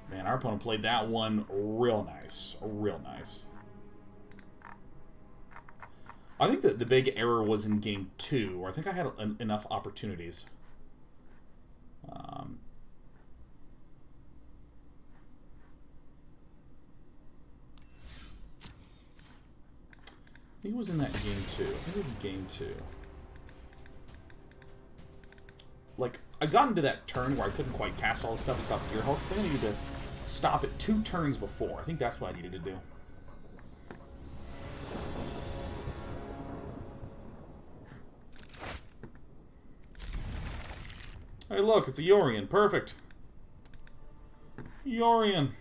Man, our opponent played that one real nice. Real nice. I think that the big error was in game 2, where I think I had enough opportunities. I think it was in that game 2. I think it was in game 2. Like, I got into that turn where I couldn't quite cast all the stuff, stop Gear Hulks. I think I needed to stop it 2 turns before. I think that's what I needed to do. Hey, look, it's a Yorion. Perfect. Yorion.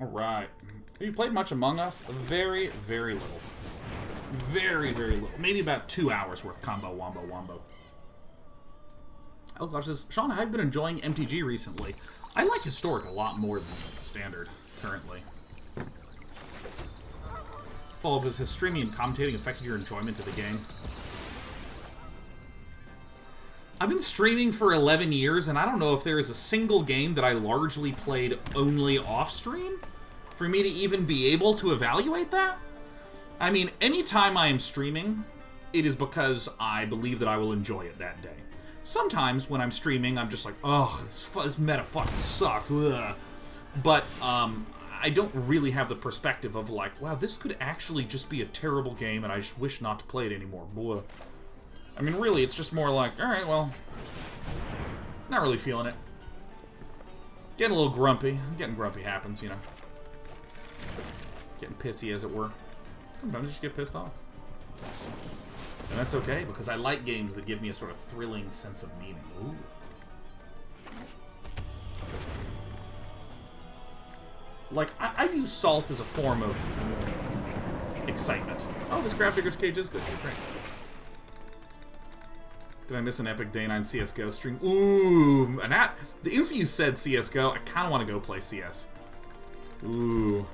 All right. Have you played much Among Us? Very, very little. Very, very little. Maybe about 2 hours worth combo, wombo. Oh gosh, Sean, have you been enjoying MTG recently? I like Historic a lot more than Standard, currently. Follow up, has his streaming and commentating affected your enjoyment of the game? I've been streaming for 11 years, and I don't know if there is a single game that I largely played only off-stream for me to even be able to evaluate that. I mean, anytime I am streaming, it is because I believe that I will enjoy it that day. Sometimes when I'm streaming, I'm just like, oh, this meta fucking sucks. Ugh. But I don't really have the perspective of like, wow, this could actually just be a terrible game, and I just wish not to play it anymore. Blah. I mean, really, it's just more like, alright, well, not really feeling it. Getting a little grumpy. Getting grumpy happens, you know. Getting pissy, as it were. Sometimes you just get pissed off. And that's okay, because I like games that give me a sort of thrilling sense of meaning. Ooh. Like, I view salt as a form of excitement. Oh, this Grafdigger's cage is good. Great. Did I miss an epic day 9 CSGO stream? Ooh, and that, the instant you said CSGO, I kind of want to go play CS. Ooh.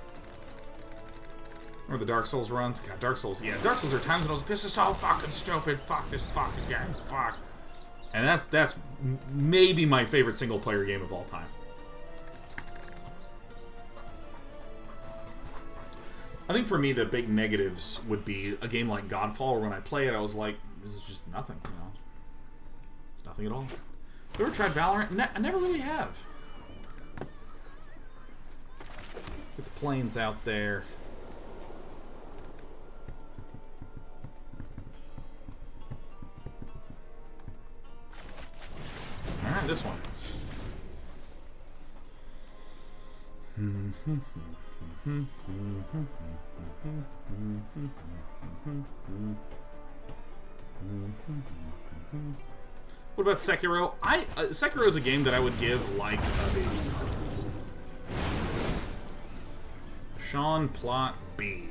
Or the Dark Souls runs? God, Dark Souls, yeah. Dark Souls are times when I was like, this is so fucking stupid, fuck this fucking game, fuck. And that's maybe my favorite single-player game of all time. I think for me, the big negatives would be a game like Godfall, where when I play it, I was like, this is just nothing, you know? It's nothing at all. You ever tried Valorant? I never really have. Let's get the planes out there. Alright, this one. What about Sekiro? Sekiro is a game that I would give like a Sean Plot B.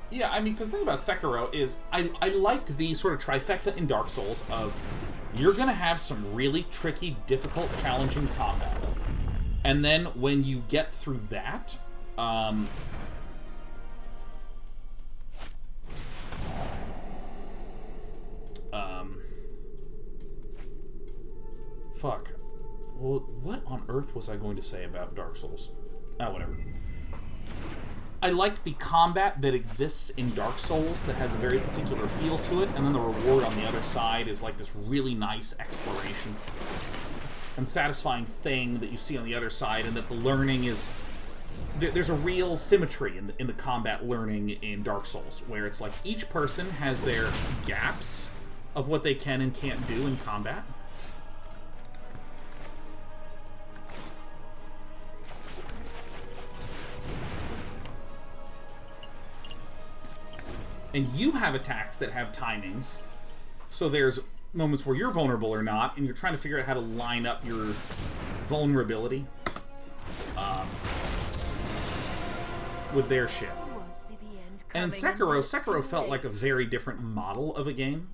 Yeah, I mean, because the thing about Sekiro is I liked the sort of trifecta in Dark Souls of you're going to have some really tricky, difficult, challenging combat. And then when you get through that, fuck. Well, what on earth was I going to say about Dark Souls? Ah, whatever. I liked the combat that exists in Dark Souls that has a very particular feel to it, and then the reward on the other side is like this really nice exploration and satisfying thing that you see on the other side, and that the learning is... There's a real symmetry in the combat learning in Dark Souls, where it's like each person has their gaps of what they can and can't do in combat. And you have attacks that have timings, so there's moments where you're vulnerable or not, and you're trying to figure out how to line up your vulnerability with their shit. And in Sekiro felt like a very different model of a game,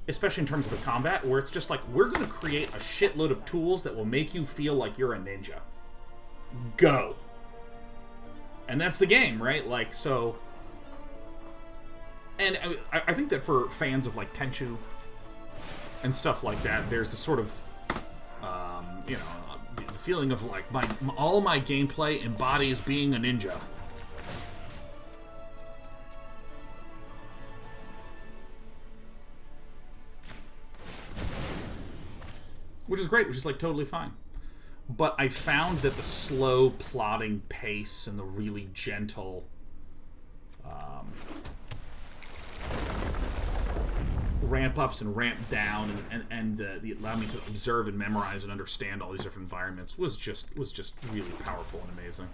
especially in terms of the combat, where it's just like, we're going to create a shitload of tools that will make you feel like you're a ninja. Go! And that's the game, right? Like, so... And I think that for fans of, like, Tenchu and stuff like that, there's this sort of, you know, the feeling of, like, all my gameplay embodies being a ninja. Which is great, which is, like, totally fine. But I found that the slow, plodding pace and the really gentle... ramp ups and ramp down and the allow me to observe and memorize and understand all these different environments was just really powerful and amazing.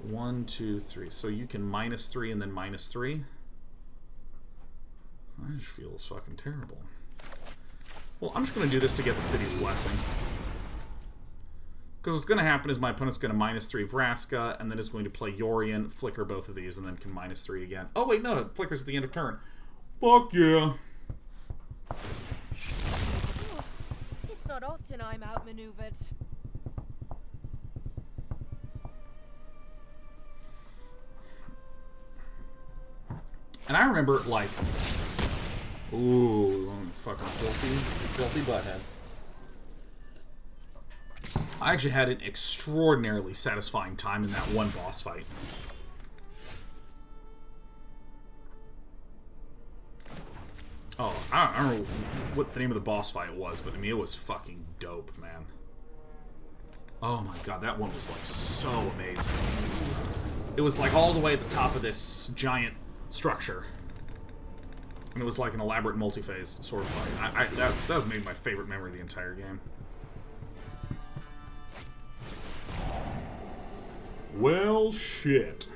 1, 2, 3. So you can -3 and then -3. That just feels fucking terrible. Well, I'm just going to do this to get the city's blessing. Because what's going to happen is my opponent's going to -3 Vraska, and then is going to play Yorion, flicker both of these, and then can -3 again. Oh, wait, no, it flickers at the end of turn. Fuck yeah. It's not often I'm outmaneuvered. And I remember, like... Ooh, fucking filthy butthead. I actually had an extraordinarily satisfying time in that one boss fight. Oh, I don't know what the name of the boss fight was, but I mean, it was fucking dope, man. Oh my god, that one was, like, so amazing. It was, like, all the way at the top of this giant structure. And it was like an elaborate multi-phase sort of fight. That was maybe my favorite memory of the entire game. Well, shit.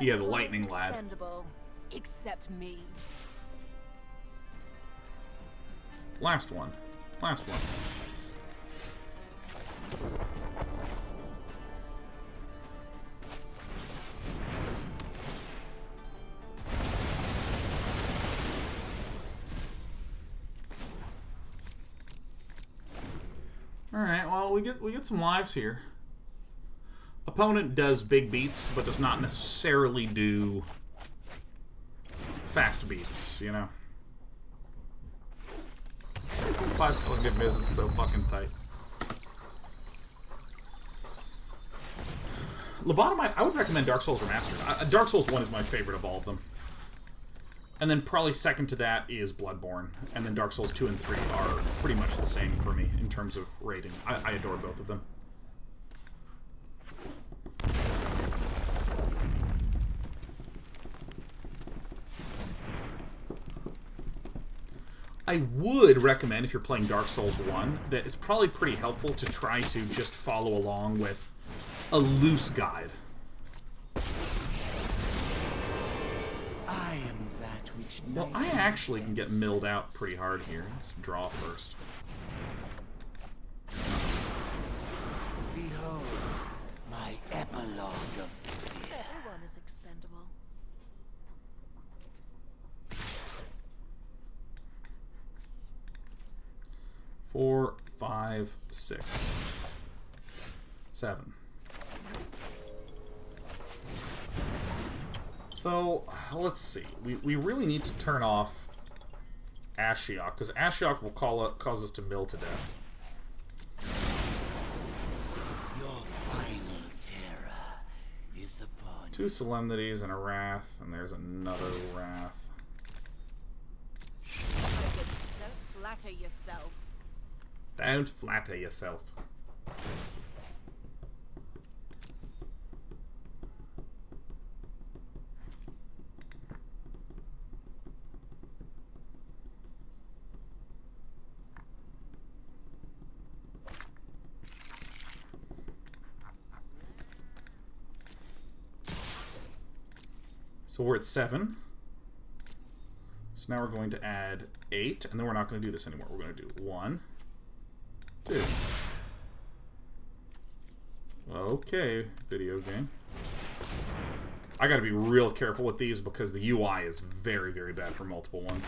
Yeah, the lightning lad. Except me. Last one. Last one. Alright, well, we get some lives here. Opponent does big beats, but does not necessarily do fast beats, you know? 5 color miss is so fucking tight. Lobotomite, I would recommend Dark Souls Remastered. Dark Souls 1 is my favorite of all of them. And then probably second to that is Bloodborne. And then Dark Souls 2 and 3 are pretty much the same for me in terms of rating. I adore both of them. I would recommend, if you're playing Dark Souls 1, that it's probably pretty helpful to try to just follow along with a loose guide. I am that which... Well, I actually can get milled out pretty hard here. Let's draw first. Behold, my epilogue of fear. Everyone is expendable. 4, 5, 6, 7. So, let's see. We really need to turn off Ashiok, because Ashiok will cause us to mill to death. Your final terror is upon 2 Solemnities and a Wrath, and there's another Wrath. Don't flatter yourself. Don't flatter yourself. So we're at 7. So now we're going to add 8, and then we're not going to do this anymore. We're going to do 1, 2. Okay, video game. I gotta be real careful with these because the UI is very, very bad for multiple ones.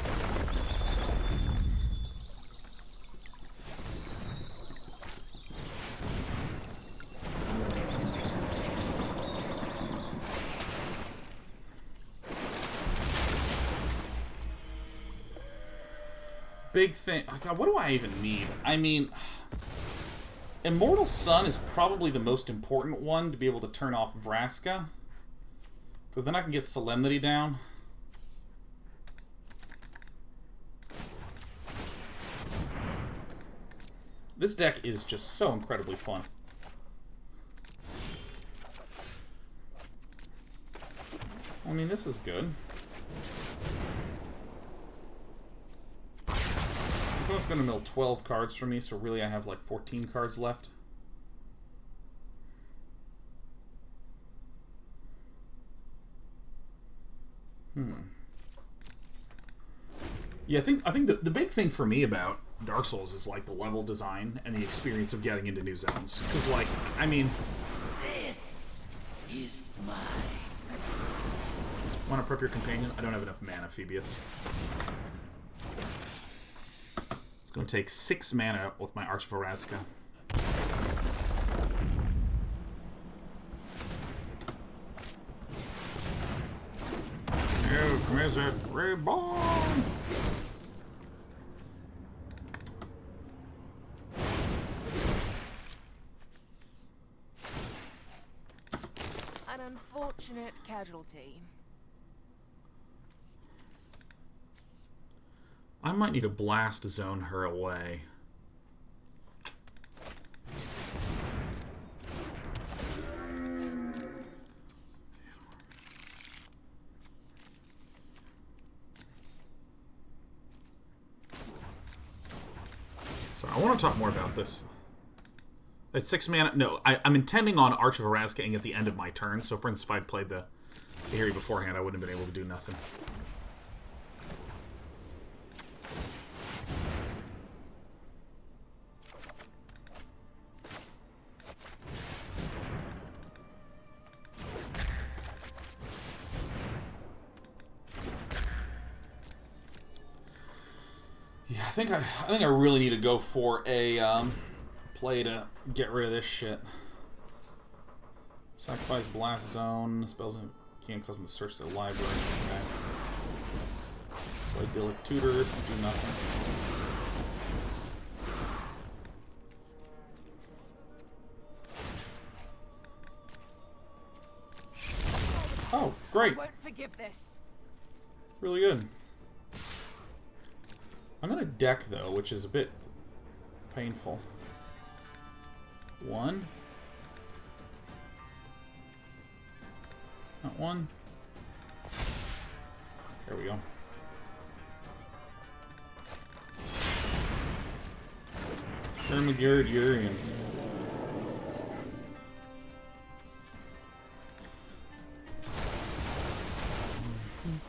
Big thing. Oh God, what do I even need? I mean, Immortal Sun is probably the most important one to be able to turn off Vraska. Because then I can get Solemnity down. This deck is just so incredibly fun. I mean, this is good. It's going to mill 12 cards for me, so really I have like 14 cards left. Yeah, I think the big thing for me about Dark Souls is like the level design and the experience of getting into new zones. Because, like, I mean, This is mine. want to prep your companion? I don't have enough mana, Phoebius. It's going to take 6 mana with my Arch of Orazca. Music reborn. An unfortunate casualty. I might need to blast zone her away. So I want to talk more about this. At 6 mana, no, I'm intending on Arch of Orazca at the end of my turn. So, for instance, if I'd played the Kaheera beforehand, I wouldn't have been able to do nothing. Yeah, I think I really need to go for a play to get rid of this shit. Sacrifice Blast Zone. Spells can't cause them to search their library. Okay. So Idyllic Tutors do nothing. Oh, great. I won't forgive this. Really good. I'm gonna deck though, which is a bit painful. 1. Not 1. There we go. Orphanguard Urian.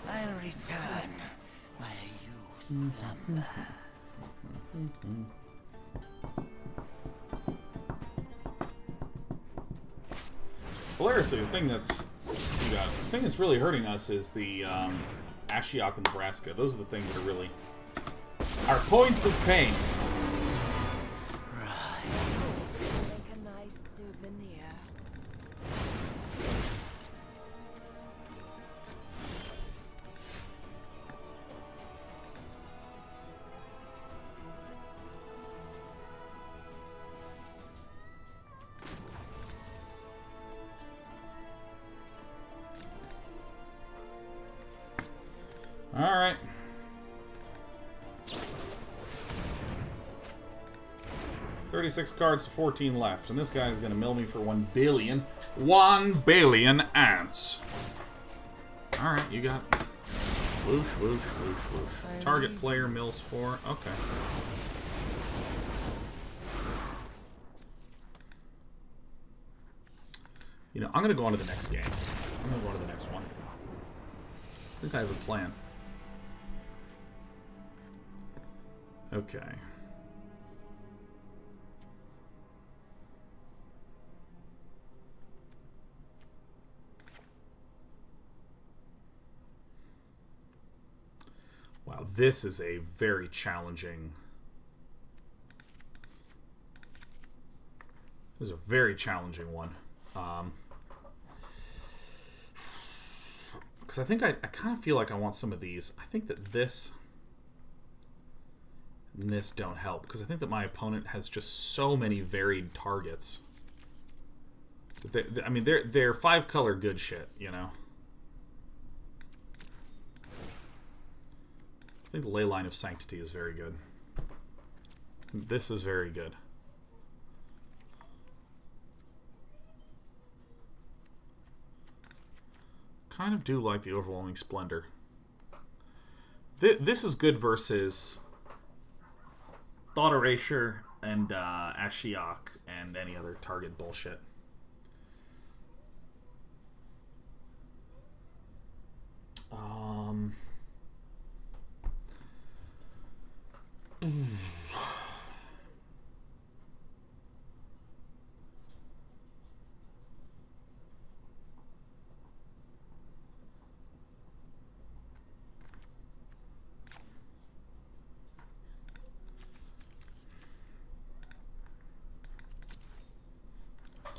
I'll return my youth slumber. Hilariously, the thing that's really hurting us is the Ashiok and Nebraska. Those are the things that are really our points of pain. Make a nice souvenir. Alright. $36 cards to 14 left, and this guy's gonna mill me for 1 billion. 1 billion ants. Alright, you got it. Whoosh, whoosh, whoosh, whoosh. Target player mills 4. Okay. You know, I'm gonna go on to the next game. I'm gonna go on to the next one. I think I have a plan. Okay. Wow, this is a very challenging... This is a very challenging one. Because I think I kind of feel like I want some of these. I think that this... and this don't help, because I think that my opponent has just so many varied targets. I mean, they're 5-color good shit, you know? I think the Ley Line of Sanctity is very good. This is very good. Kind of do like the Overwhelming Splendor. This is good versus Thought Erasure and Ashiok and any other target bullshit.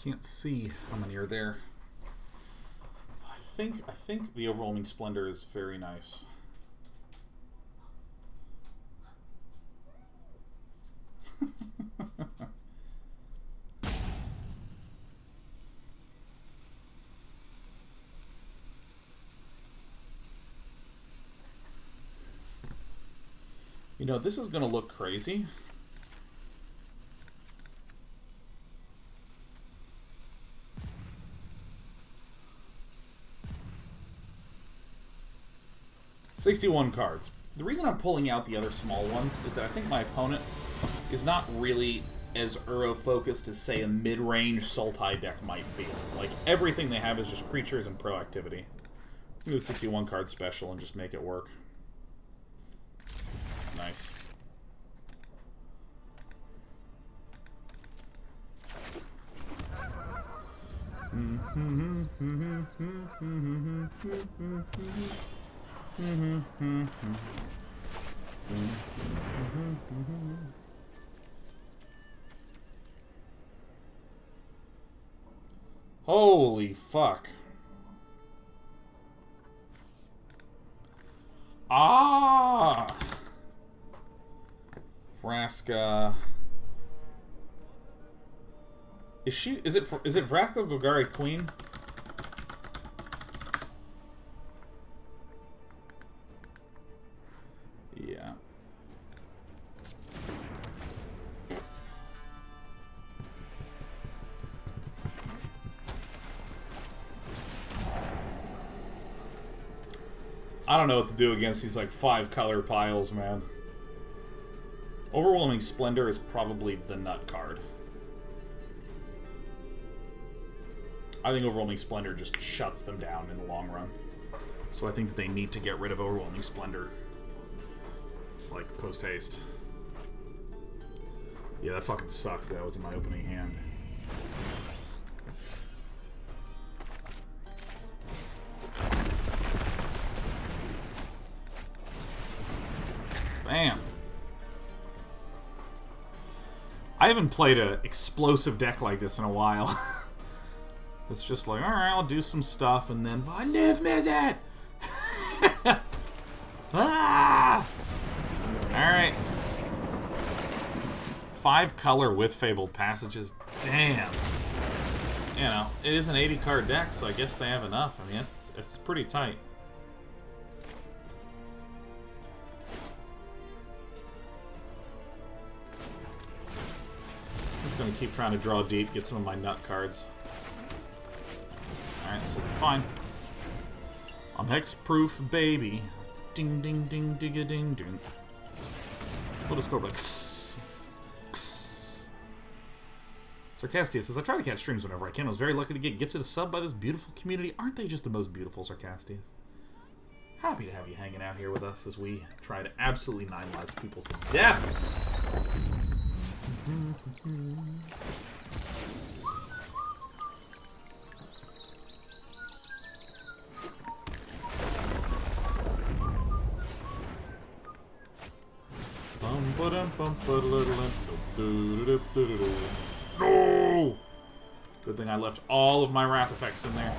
Can't see how many are there. I think the Overwhelming Splendor is very nice. You know, this is going to look crazy. $61 cards. The reason I'm pulling out the other small ones is that I think my opponent is not really as Uro-focused as, say, a mid-range Sultai deck might be. Like, everything they have is just creatures and proactivity. Do the 61 card special and just make it work. Nice. Holy fuck. Ah! Vraska. Is it Vraska Golgari Queen? Yeah. I don't know what to do against these, like, 5-color piles, man. Overwhelming Splendor is probably the nut card. I think Overwhelming Splendor just shuts them down in the long run. So I think that they need to get rid of Overwhelming Splendor. Like, post-haste. Yeah, that fucking sucks that was in my opening hand. Bam. I haven't played an explosive deck like this in a while. It's just like, alright, I'll do some stuff, and then I live miss it! Ah! Alright. 5-color with Fabled Passages. Damn. You know, it is an 80-card deck, so I guess they have enough. I mean, it's pretty tight. I'm just gonna keep trying to draw deep, get some of my nut cards. Alright, so fine. I'm hexproof, baby. Ding, ding, ding, ding, ding, ding. So we'll just go like Sarcastia says, I try to catch streams whenever I can. I was very lucky to get gifted a sub by this beautiful community. Aren't they just the most beautiful, Sarcastias? Happy to have you hanging out here with us as we try to absolutely nine-lives people to death. No! Good thing I left all of my wrath effects in there.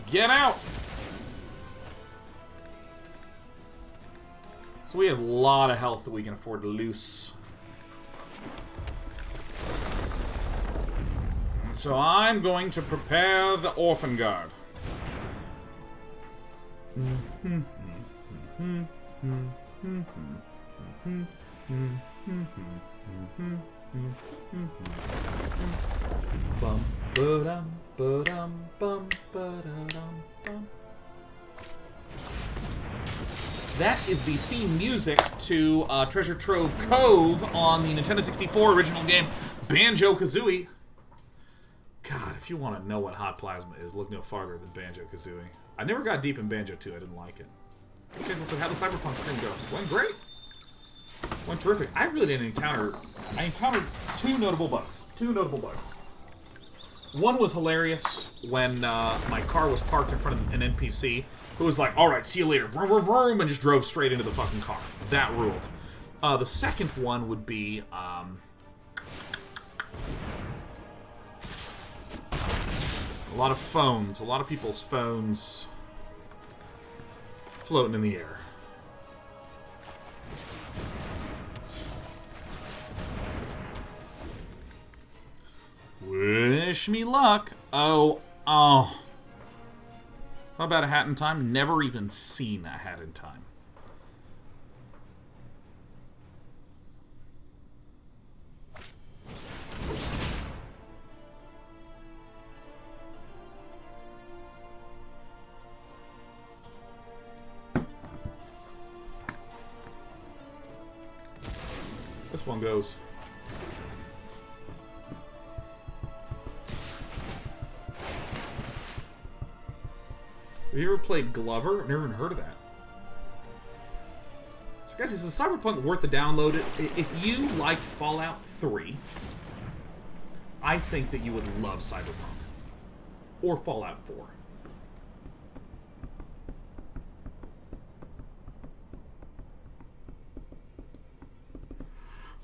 Get out! So we have a lot of health that we can afford to lose. So I'm going to prepare the Orphanguard. Bum ba-dum ba-dum bum ba-da-dum bum. That is the theme music to Treasure Trove Cove on the Nintendo 64 original game Banjo-Kazooie. God, if you want to know what Hot Plasma is, look no farther than Banjo-Kazooie. I never got deep in Banjo 2, I didn't like it. Okay, so how'd the Cyberpunk stream go? Went great. Went terrific. I really didn't encounter... I encountered two notable bugs. One was hilarious when my car was parked in front of an NPC who was like, alright, see you later, vroom, vroom, vroom, and just drove straight into the fucking car. That ruled. The second one would be... a lot of phones. A lot of people's phones floating in the air. Wish me luck. Oh. How about a Hat in Time? Never even seen a Hat in Time. This one goes. Have you ever played Glover? I've never even heard of that. So guys, is the Cyberpunk worth the download? If you liked Fallout 3, I think that you would love Cyberpunk. Or Fallout 4.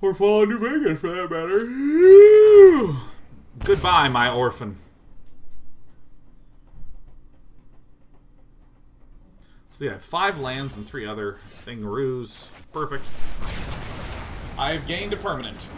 Or Fallout New Vegas, for that matter. Goodbye, my orphan. So yeah, 5 lands and 3 other thingaroos. Perfect. I've gained a permanent.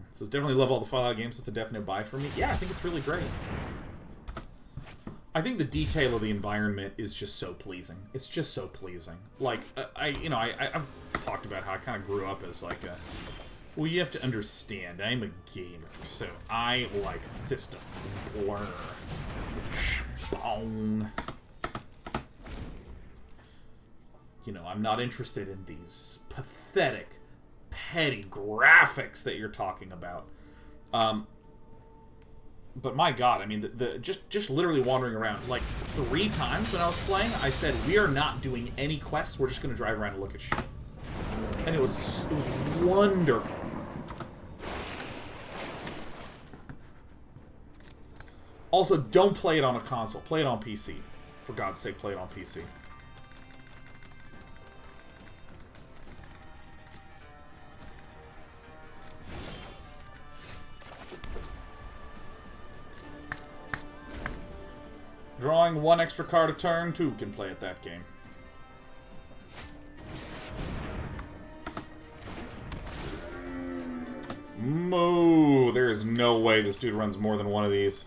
So definitely love all the Fallout games. It's a definite buy for me. Yeah, I think it's really great. I think the detail of the environment is just so pleasing. It's just so pleasing. Like, I've talked about how I kind of grew up as like a... Well, you have to understand, I'm a gamer, so I like systems. Blur. Spawn. You know, I'm not interested in these pathetic, petty graphics that you're talking about. But my God, I mean, just literally wandering around, like 3 times when I was playing, I said, we are not doing any quests, we're just going to drive around and look at shit. And it was wonderful. Also, don't play it on a console. Play it on PC. For God's sake, play it on PC. Drawing 1 extra card a turn, 2 can play at that game. Moo! There is no way this dude runs more than 1 of these.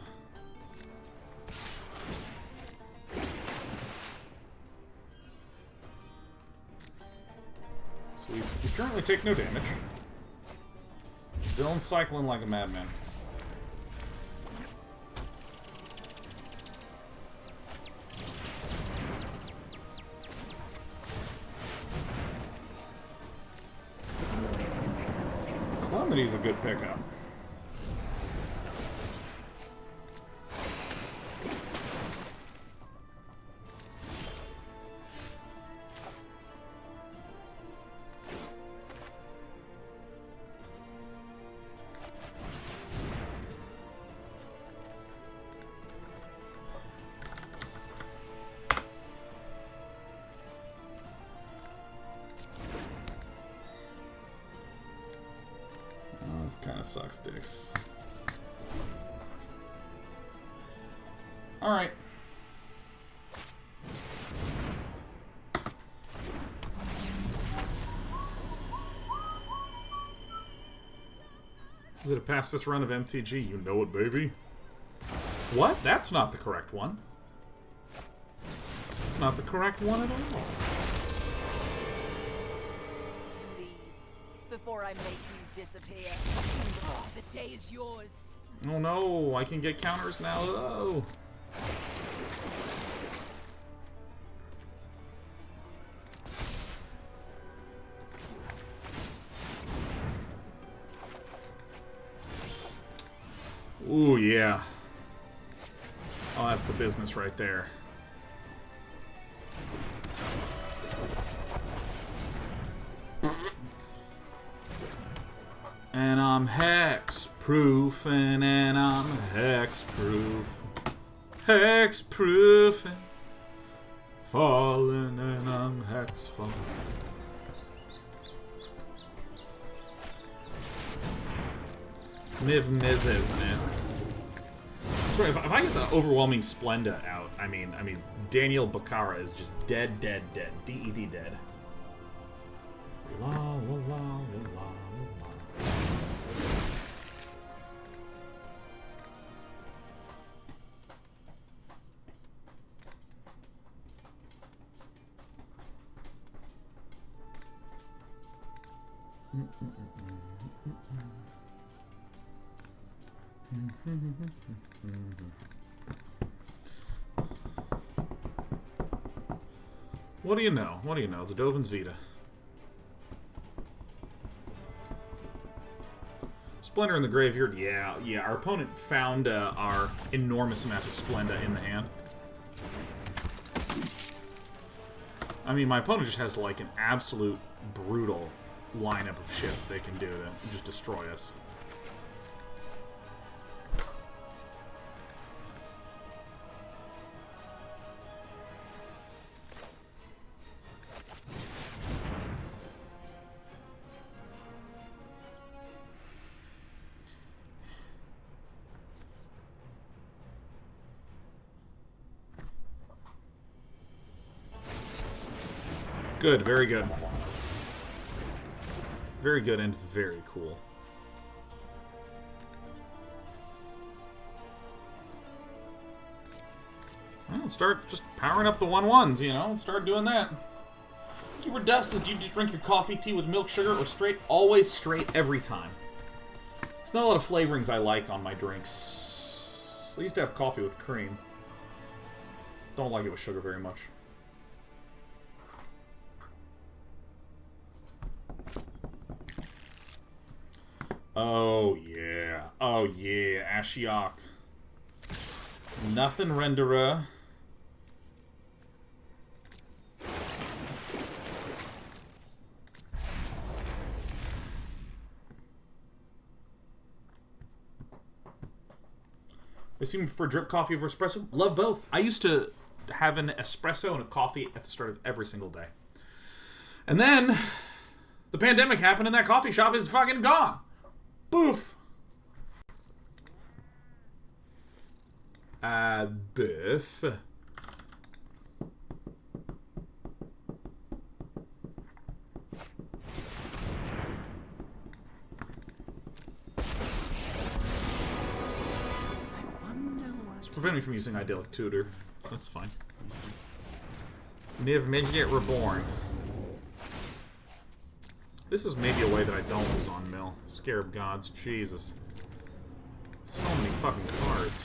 So we currently take no damage. Dylan's cycling like a madman. Solemnity's a good pickup. This kind of sucks, dicks. Alright. Is it a pacifist run of MTG? You know it, baby. What? That's not the correct one. That's not the correct one at all. before I make you disappear. Oh, the day is yours. Oh no, I can get counters now. Oh. Ooh, yeah. Oh, that's the business right there. And I'm hex-proof, and I'm hex-proof. Hex-proof, and fallen, and I'm hex-fallen. Miz, isn't it? Sorry, if I get the Overwhelming Splendor out, I mean, Daniel Bakara is just dead. D-E-D dead. La la la la la la. What do you know? What do you know? It's a Dovin's Vita. Splendor in the graveyard. Yeah. Our opponent found our enormous amount of Splenda in the hand. I mean, my opponent just has like an absolute brutal lineup of shit they can do to just destroy us. Good, very good. Very good and very cool. Well, start just powering up the 1/1s, you know? Start doing that. Keyword Dust says, do you just drink your coffee, tea with milk, sugar, or straight? Always straight, every time. There's not a lot of flavorings I like on my drinks. I used to have coffee with cream. Don't like it with sugar very much. Oh yeah, Ashiok. Nothing renderer. I assume you prefer drip coffee over espresso? Love both. I used to have an espresso and a coffee at the start of every single day. And then the pandemic happened and that coffee shop is fucking gone. Boof. Boof. It's preventing me from using Idyllic Tutor, so that's fine. Niv Midget Reborn. This is maybe a way that I don't lose on mill. Scarab Gods, Jesus. So many fucking cards.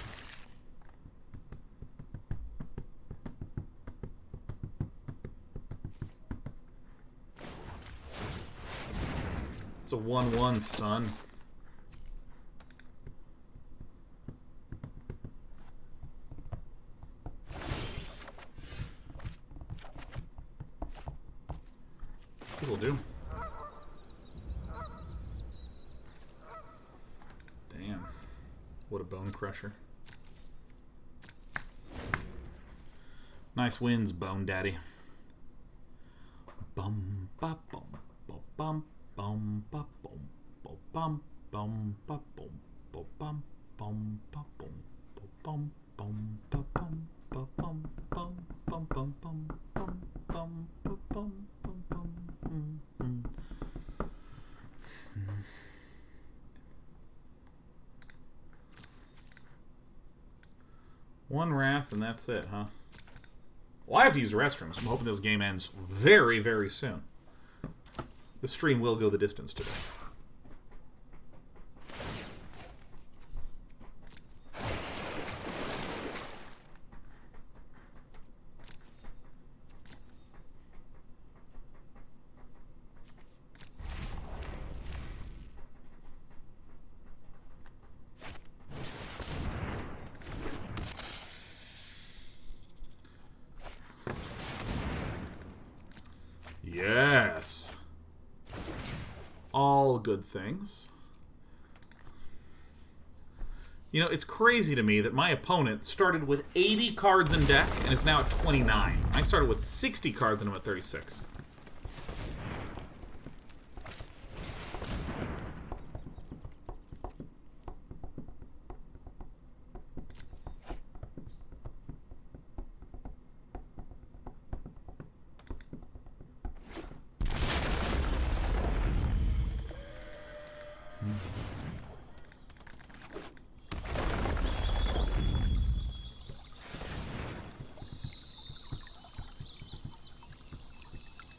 It's a 1/1, son. This'll do. Damn. What a bone crusher. Nice wins, Bone Daddy. Bum ba bum ba bum bum ba bum ba bum bum ba bum ba bum bum ba bum ba bum bum ba bum ba bum bum bum bum bum bum bum ba bum bum bum. One Wrath and that's it, huh? Well, I have to use the restrooms. I'm hoping this game ends very, very soon. The stream will go the distance today. Yes. All good things. You know, it's crazy to me that my opponent started with 80 cards in deck and is now at 29. I started with 60 cards and I'm at 36.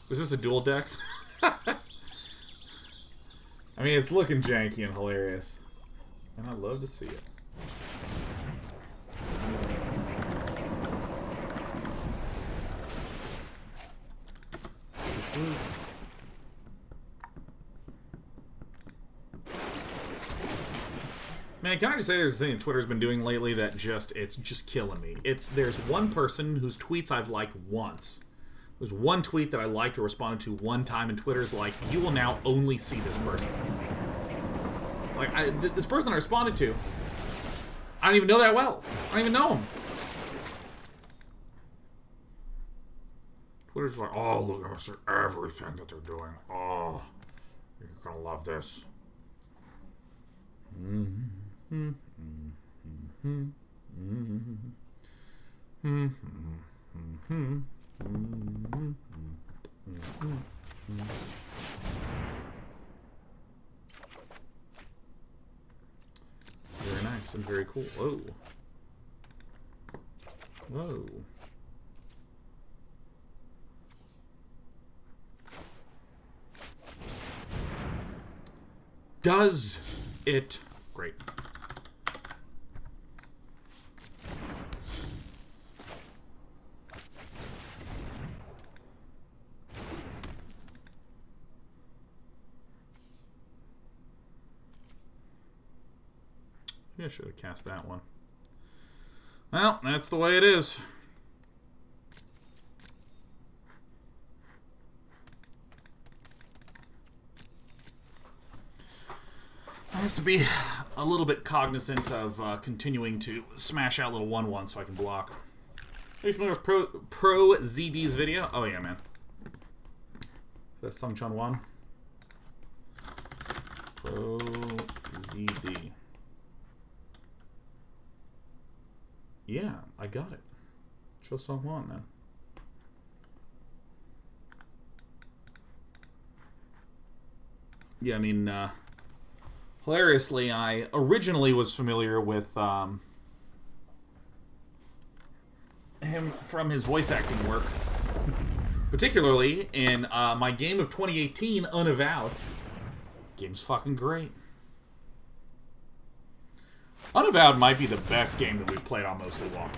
Is this a dual deck? I mean, it's looking janky and hilarious. And I'd love to see it. Man, can I just say there's a thing Twitter's been doing lately that it's just killing me. There's one person whose tweets I've liked once. There's one tweet that I liked or responded to one time, and Twitter's like, you will now only see this person. Like, this person I responded to, I don't even know that well. I don't even know him. Twitter's like, oh, look at everything that they're doing. Oh, you're gonna love this. Very nice and very cool. Whoa. Whoa. Does it? Great. Maybe I should have cast that one. Well, that's the way it is. I have to be a little bit cognizant of continuing to smash out little 1/1 so I can block. Are you familiar with Pro ZD's video? Oh yeah, man. Is that Sung Chun Wan? Pro ZD. Yeah, I got it. Cho Sung Wan, man. Yeah, I mean, hilariously, I originally was familiar with him from his voice acting work. Particularly in my game of 2018, Unavowed. Game's fucking great. Unavowed might be the best game that we've played on Mostly Walk.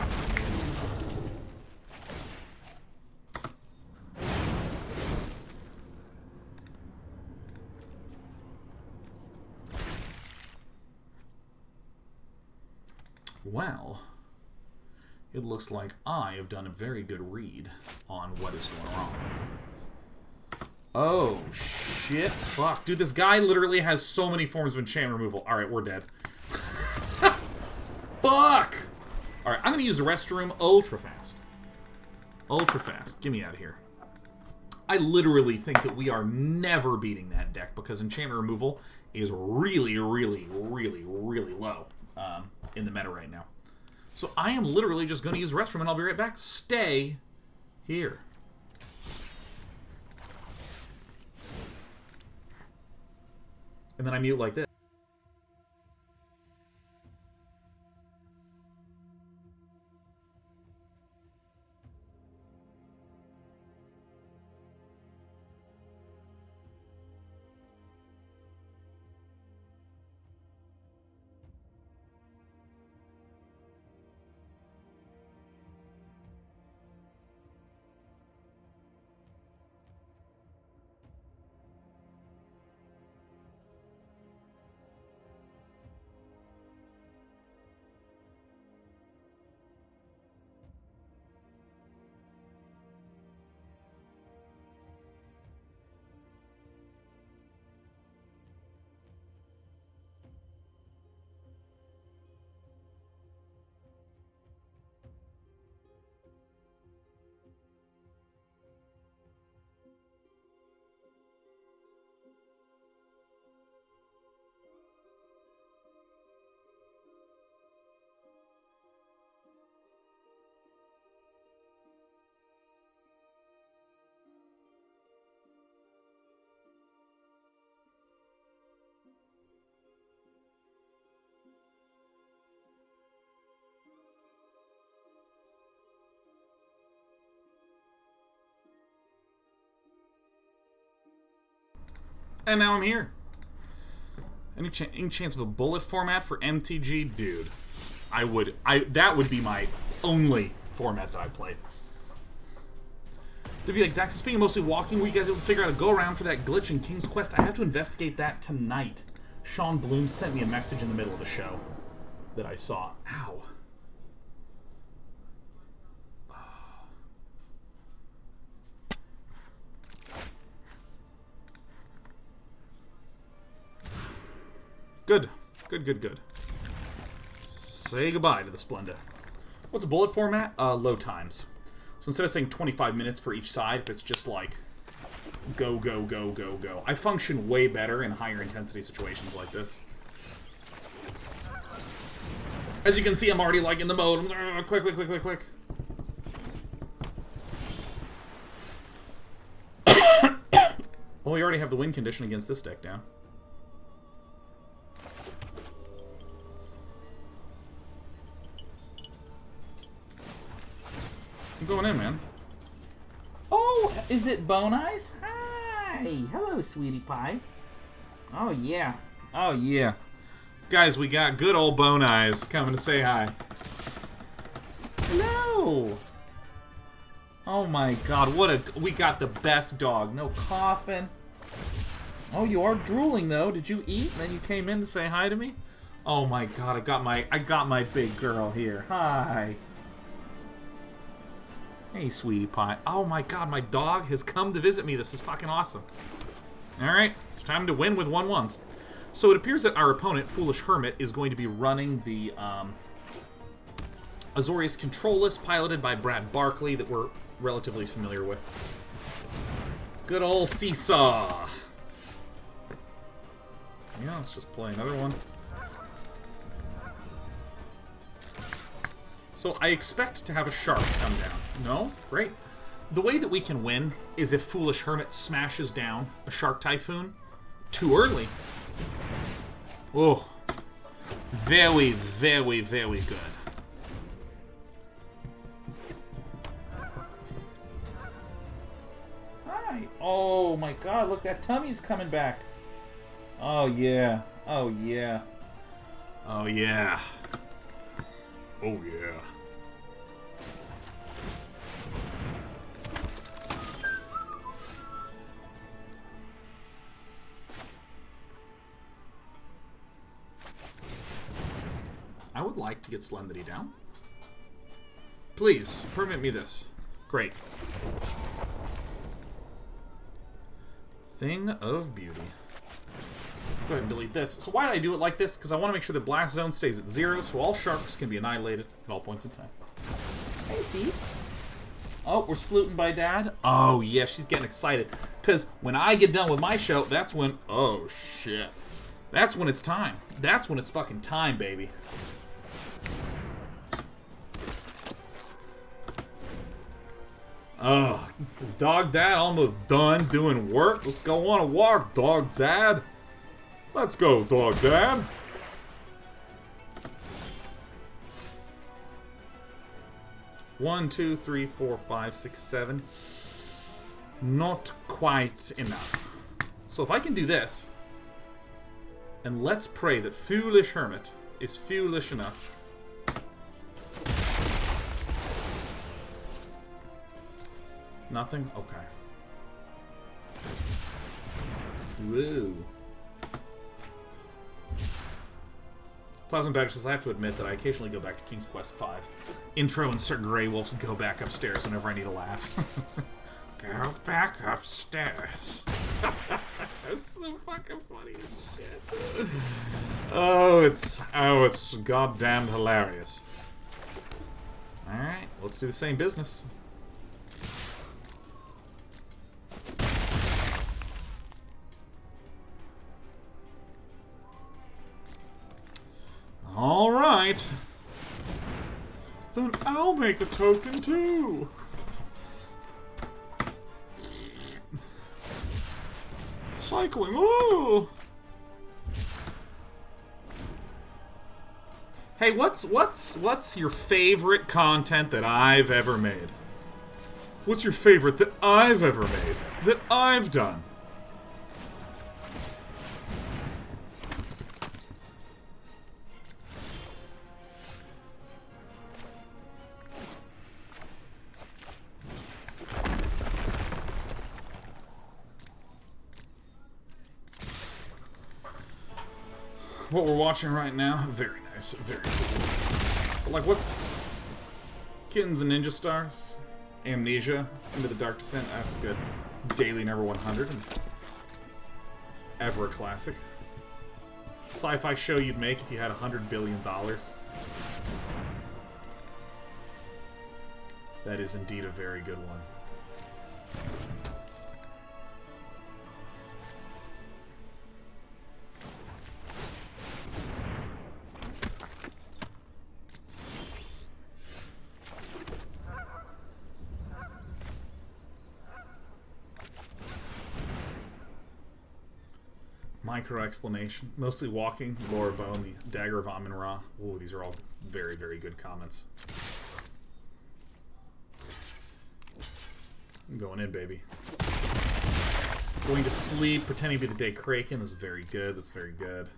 Well, it looks like I have done a very good read on what is going wrong. Oh, shit. Fuck. Dude, this guy literally has so many forms of enchantment removal. Alright, we're dead. Fuck! Alright, I'm going to use the restroom ultra fast. Ultra fast. Get me out of here. I literally think that we are never beating that deck because enchantment removal is really, really, really, really low in the meta right now. So I am literally just going to use the restroom and I'll be right back. Stay here. And then I mute like this. And now I'm here. Any chance of a bullet format for MTG? Dude, that would be my only format that I played. To be exact, so speaking of mostly walking, were you guys able to figure out a go-around for that glitch in King's Quest? I have to investigate that tonight. Sean Bloom sent me a message in the middle of the show that I saw. Ow. Good. Good. Say goodbye to the Splenda. What's a bullet format? Low times. So instead of saying 25 minutes for each side, if it's just like go. I function way better in higher intensity situations like this. As you can see, I'm already like in the mode. Click. Well, we already have the win condition against this deck down. I'm going in, man. Oh, is it Bone Eyes? Hi! Hello, sweetie pie. Oh, yeah. Guys, we got good old Bone Eyes coming to say hi. Hello! Oh my god, we got the best dog. No coughing. Oh, you are drooling, though. Did you eat and then you came in to say hi to me? Oh my god, I got my big girl here. Hi. Hey, sweetie pie. Oh my god, my dog has come to visit me. This is fucking awesome. Alright, it's time to win with 1/1s. So it appears that our opponent, Foolish Hermit, is going to be running the Azorius Control list piloted by Brad Barkley that we're relatively familiar with. It's good old Seesaw. Yeah, let's just play another one. So I expect to have a shark come down. No? Great. The way that we can win is if Foolish Hermit smashes down a Shark Typhoon too early. Oh. Very good. Hi. Oh my god, look, that tummy's coming back. Oh yeah. Oh yeah. Oh yeah. Oh yeah. I would like to get Solemnity down. Please, permit me this. Great. Thing of beauty. Go ahead and delete this. So why did I do it like this? Because I want to make sure the blast zone stays at 0, so all sharks can be annihilated at all points in time. Hey, Cease. Oh, we're splooting by Dad? Oh, yeah, she's getting excited. Because when I get done with my show, that's when... Oh, shit. That's when it's time. That's when it's fucking time, baby. Oh, is Dog Dad almost done doing work? Let's go on a walk, Dog Dad. Let's go, Dog Dad. One, two, three, four, five, six, seven. Not quite enough. So if I can do this, and let's pray that Foolish Hermit is foolish enough. Nothing? Okay. Whoa. Plasma Badger says, I have to admit that I occasionally go back to King's Quest V. Intro and Sir Grey Wolf's go back upstairs whenever I need a laugh. Go back upstairs. That's so fucking funny as shit. Oh, it's goddamn hilarious. Alright, let's do the same business. Alright. Then I'll make a token too. Cycling. Oh. Hey, what's your favorite content that I've ever made? What's your favorite that I've ever made? That I've done? what we're watching right now. Very nice, very cool. But like, what's Kittens and Ninja Stars? Amnesia, Into the Dark Descent. That's good. Daily number 100. Ever a classic. Sci-fi show you'd make if you had $100 billion. That is indeed a very good one. Micro explanation. Mostly walking, Laura Bone, the Dagger of Amun-Ra. Ooh, these are all very, very good comments. I'm going in, baby. Going to sleep, pretending to be the Day Kraken. This is very good. That's very good.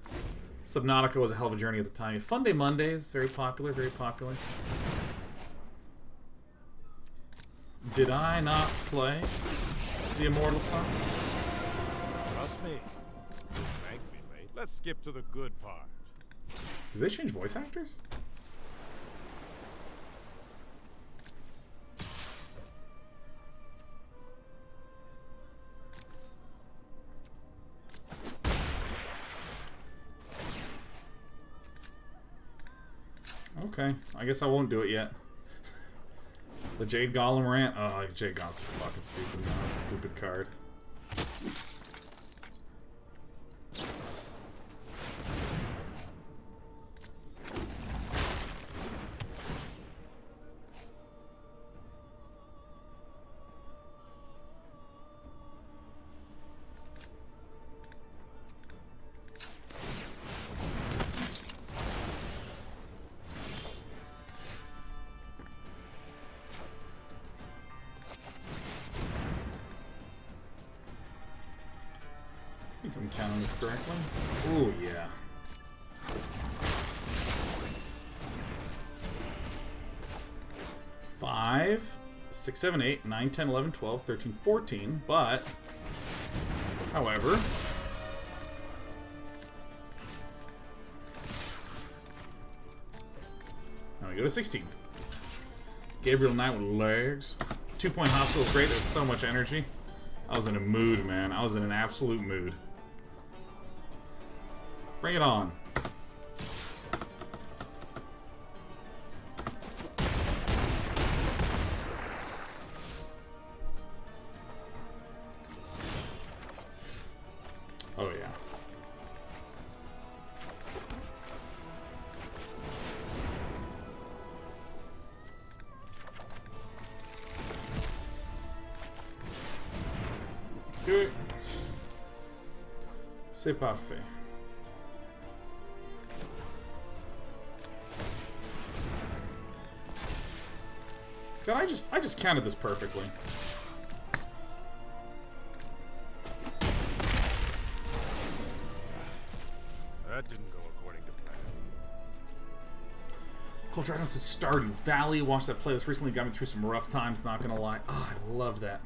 Subnautica was a hell of a journey at the time. Fun Day Mondays, very popular, very popular. Did I not play the Immortal Sun? Trust me. Thank me, mate. Let's skip to the good part. Did they change voice actors? Okay, I guess I won't do it yet. The Jade Golem rant? Oh, Jade Golem's so fucking stupid now. It's a stupid card. If I'm counting this correctly. Ooh, yeah. Five, 6, 7, 8, 9, 10, 11, 12, 13, 14, but however, now we go to 16. Gabriel Knight with legs. 2-point hospital is great. There's so much energy. I was in a mood, man. I was in an absolute mood. Bring it on. Oh, yeah. Okay. C'est parfait. God, I just counted this perfectly. That didn't go according to plan. Cold Dragons is Stardew Valley. Watched that playlist recently. Got me through some rough times, not gonna lie. Oh, I love that.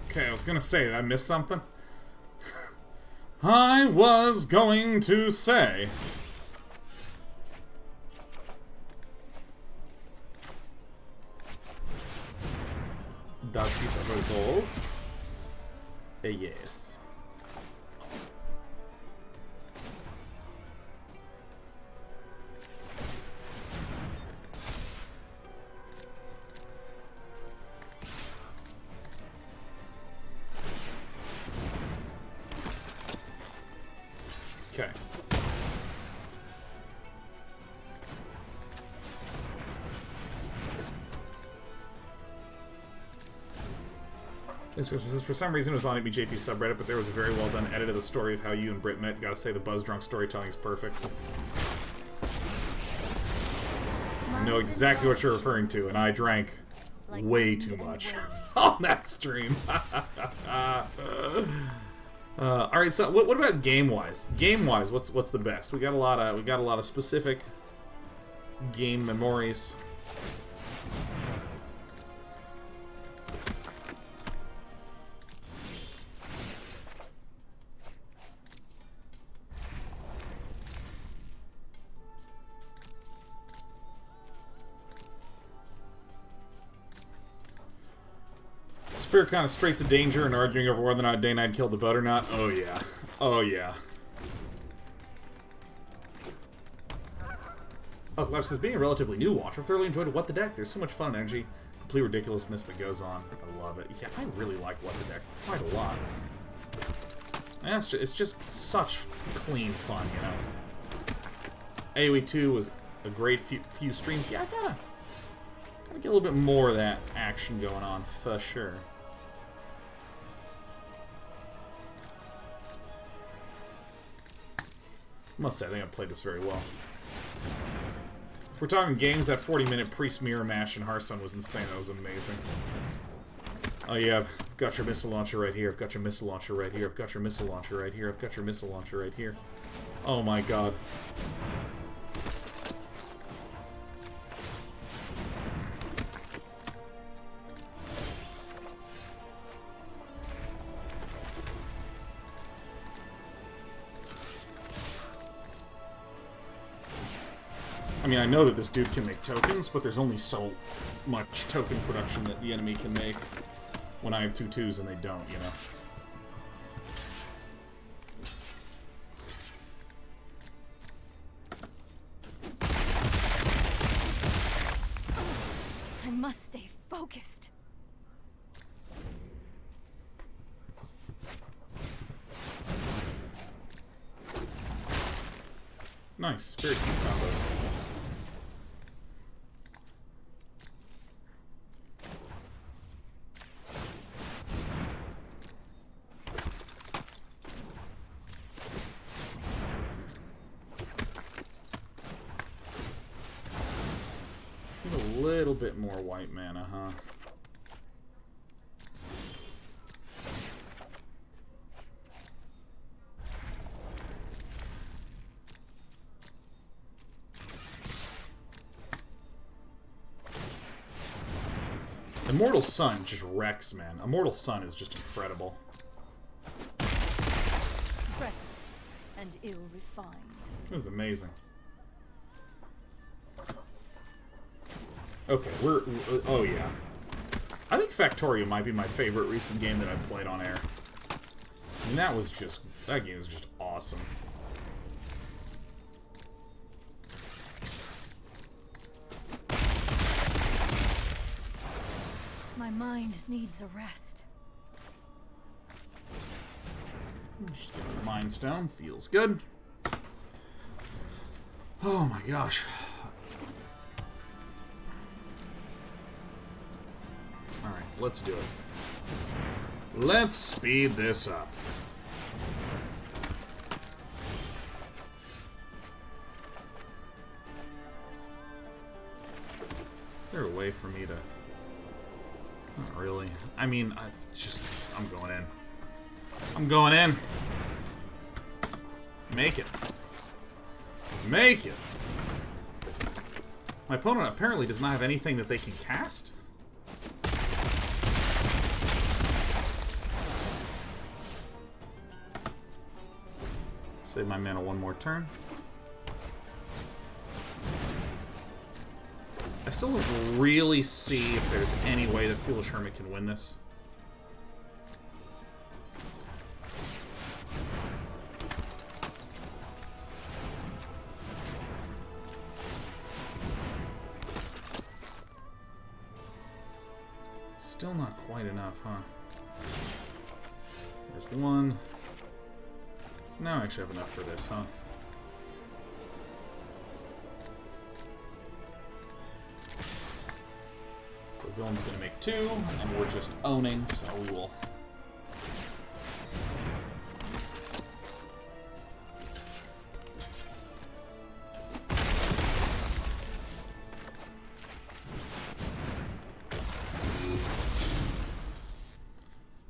Okay, I was gonna say, did I miss something? I was going to say... Does it resolve? Yes. Okay. For some reason it was on BJP subreddit, but there was a very well done edit of the story of how you and Britt met. Gotta say, the buzz drunk storytelling is perfect. I know exactly what you're referring to, and I drank way too much on that stream. All right, so what about game-wise? Game-wise, what's the best? We got a lot of specific game memories. Fair kind of straits of danger and arguing over whether or not Day Knight killed the boat or not. Oh yeah. Oh yeah. Oh, Clark says, being a relatively new watcher, I've thoroughly enjoyed What the Deck. There's so much fun and energy, complete ridiculousness that goes on. I love it. Yeah, I really like What the Deck quite a lot. And it's just such clean fun, you know. AoE 2 was a great few streams. Yeah, I gotta get a little bit more of that action going on, for sure. I must say, I think I've played this very well. If we're talking games, that 40-minute Priest Mirror match in Hearthstone was insane. That was amazing. Oh yeah, I've got your missile launcher right here. I've got your missile launcher right here. I've got your missile launcher right here. I've got your missile launcher right here. Oh my god. I mean, I know that this dude can make tokens, but there's only so much token production that the enemy can make when I have 2/2s and they don't, you know? I must stay focused. Nice. Very few combos. Need a little bit more white mana, huh? Immortal Sun just wrecks, man. Immortal Sun is just incredible. Breathless and ill-refined. This is amazing. Okay, we're oh yeah. I think Factorio might be my favorite recent game that I've played on air. I mean, that game is just awesome. My mind needs a rest. Just get the Mind Stone. Feels good. Oh my gosh. Alright, let's do it. Let's speed this up. Is there a way for me to... Not really. I mean, I'm going in. I'm going in. Make it. Make it. My opponent apparently does not have anything that they can cast. Save my mana one more turn. I still don't really see if there's any way that Foolish Hermit can win this. Still not quite enough, huh? There's one. So now I actually have enough for this, huh? So villain's gonna make 2, and we're just owning, so we will.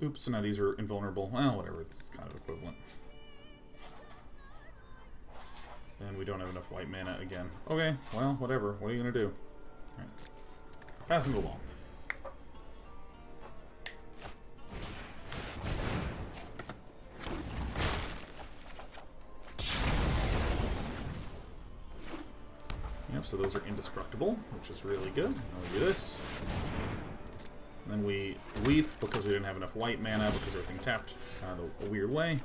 Oops, so now these are invulnerable. Well, whatever, it's kind of equivalent. And we don't have enough white mana again. Okay, well, whatever. What are you gonna do? Alright. Passing along. Yep, so those are indestructible, which is really good. Now we do this. Then we weep because we didn't have enough white mana because everything tapped kind of a weird way.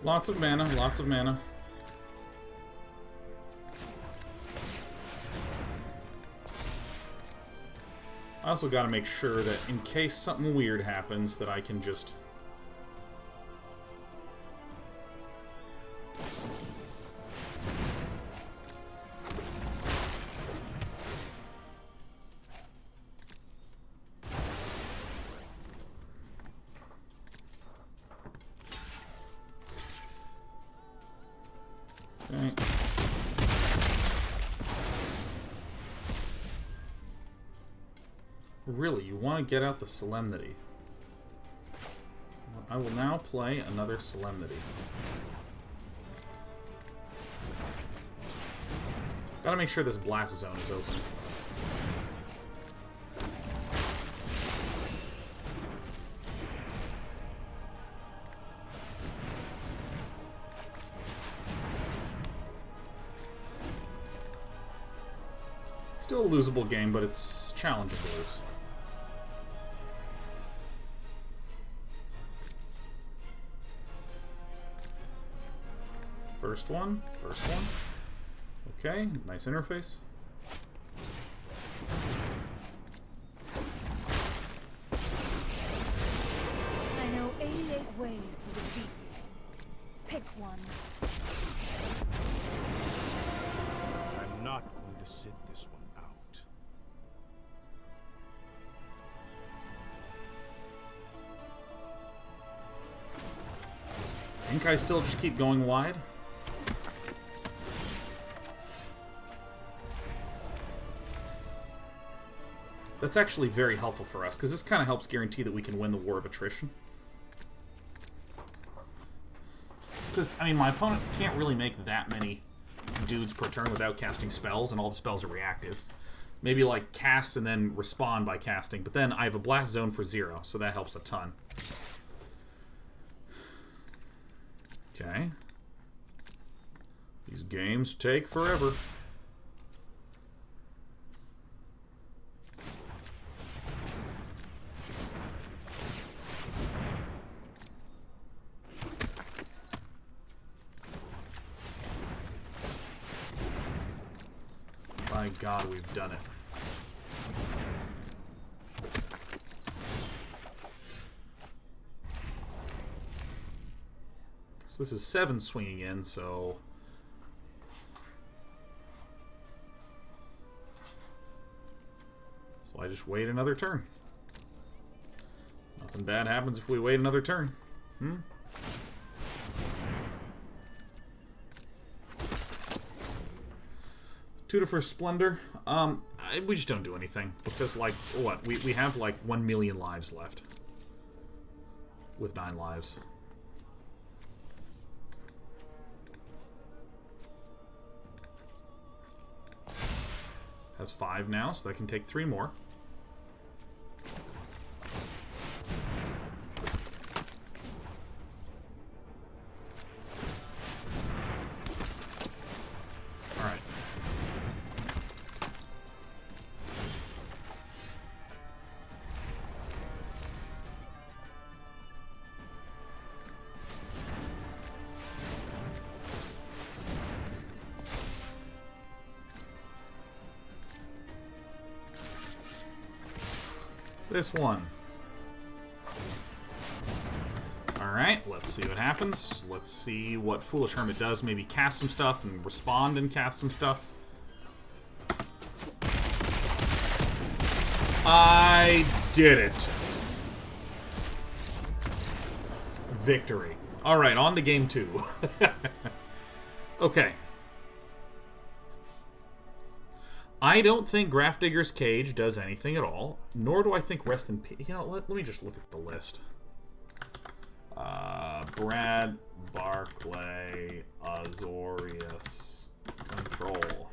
Lots of mana, lots of mana. I also gotta make sure that in case something weird happens that I can just... Okay. Really, you want to get out the Solemnity. Well, I will now play another Solemnity. Gotta make sure this blast zone is open. Still a losable game, but it's challenging to lose. First one. Okay, nice interface. I know 88 ways to defeat you. Pick one. I'm not going to sit this one out. I think I still just keep going wide. That's actually very helpful for us, because this kind of helps guarantee that we can win the War of Attrition. Because, I mean, my opponent can't really make that many dudes per turn without casting spells, and all the spells are reactive. Maybe, like, cast and then respond by casting, but then I have a blast zone for 0, so that helps a ton. Okay. These games take forever. My God, we've done it. So this is 7 swinging in, so... So I just wait another turn. Nothing bad happens if we wait another turn. Tutor for Splendor. We just don't do anything. Because, like, what? We have, like, 1 million lives left. With 9 lives. Has 5 now, so that can take 3 more. Alright. This one. Alright, let's see what happens. Let's see what Foolish Hermit does. Maybe cast some stuff and respond and cast some stuff. I did it. Victory. Alright, on to game 2. Okay. I don't think Grafdigger's Cage does anything at all, nor do I think Rest in Peace. You know, let me just look at the list. Brad Barclay Azorius control.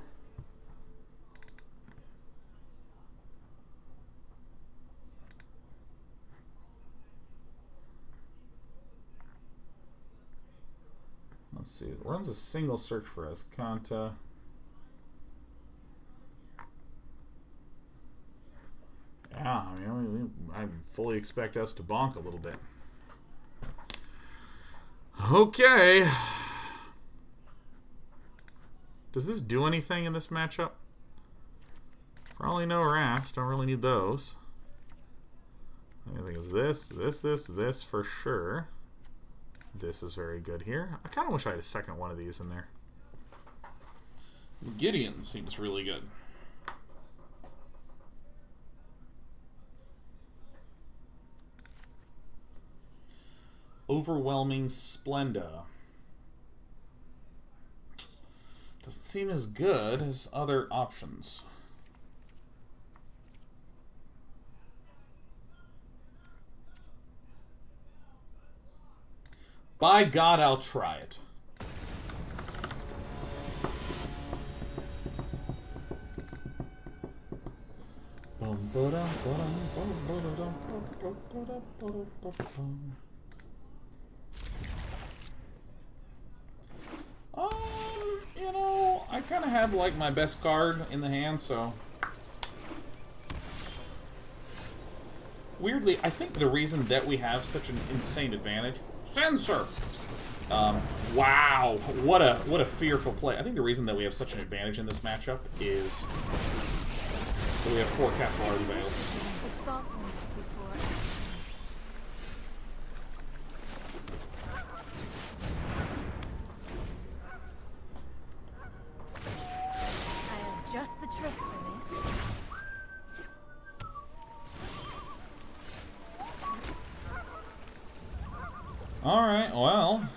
Let's see. It runs a single search for Escanta. Yeah, I mean, I fully expect us to bonk a little bit. Okay. Does this do anything in this matchup? Probably no rafts. Don't really need those. I think it's this for sure. This is very good here. I kind of wish I had a second one of these in there. Gideon seems really good. Overwhelming Splendor. Doesn't seem as good as other options. By God, I'll try it. You know, I kind of have like my best card in the hand, so weirdly, I think the reason that we have such an insane advantage, Censor. Wow, what a fearful play. I think the reason that we have such an advantage in this matchup is that we have 4 Castle Ardenvales. Just the trick for this. Alright, well.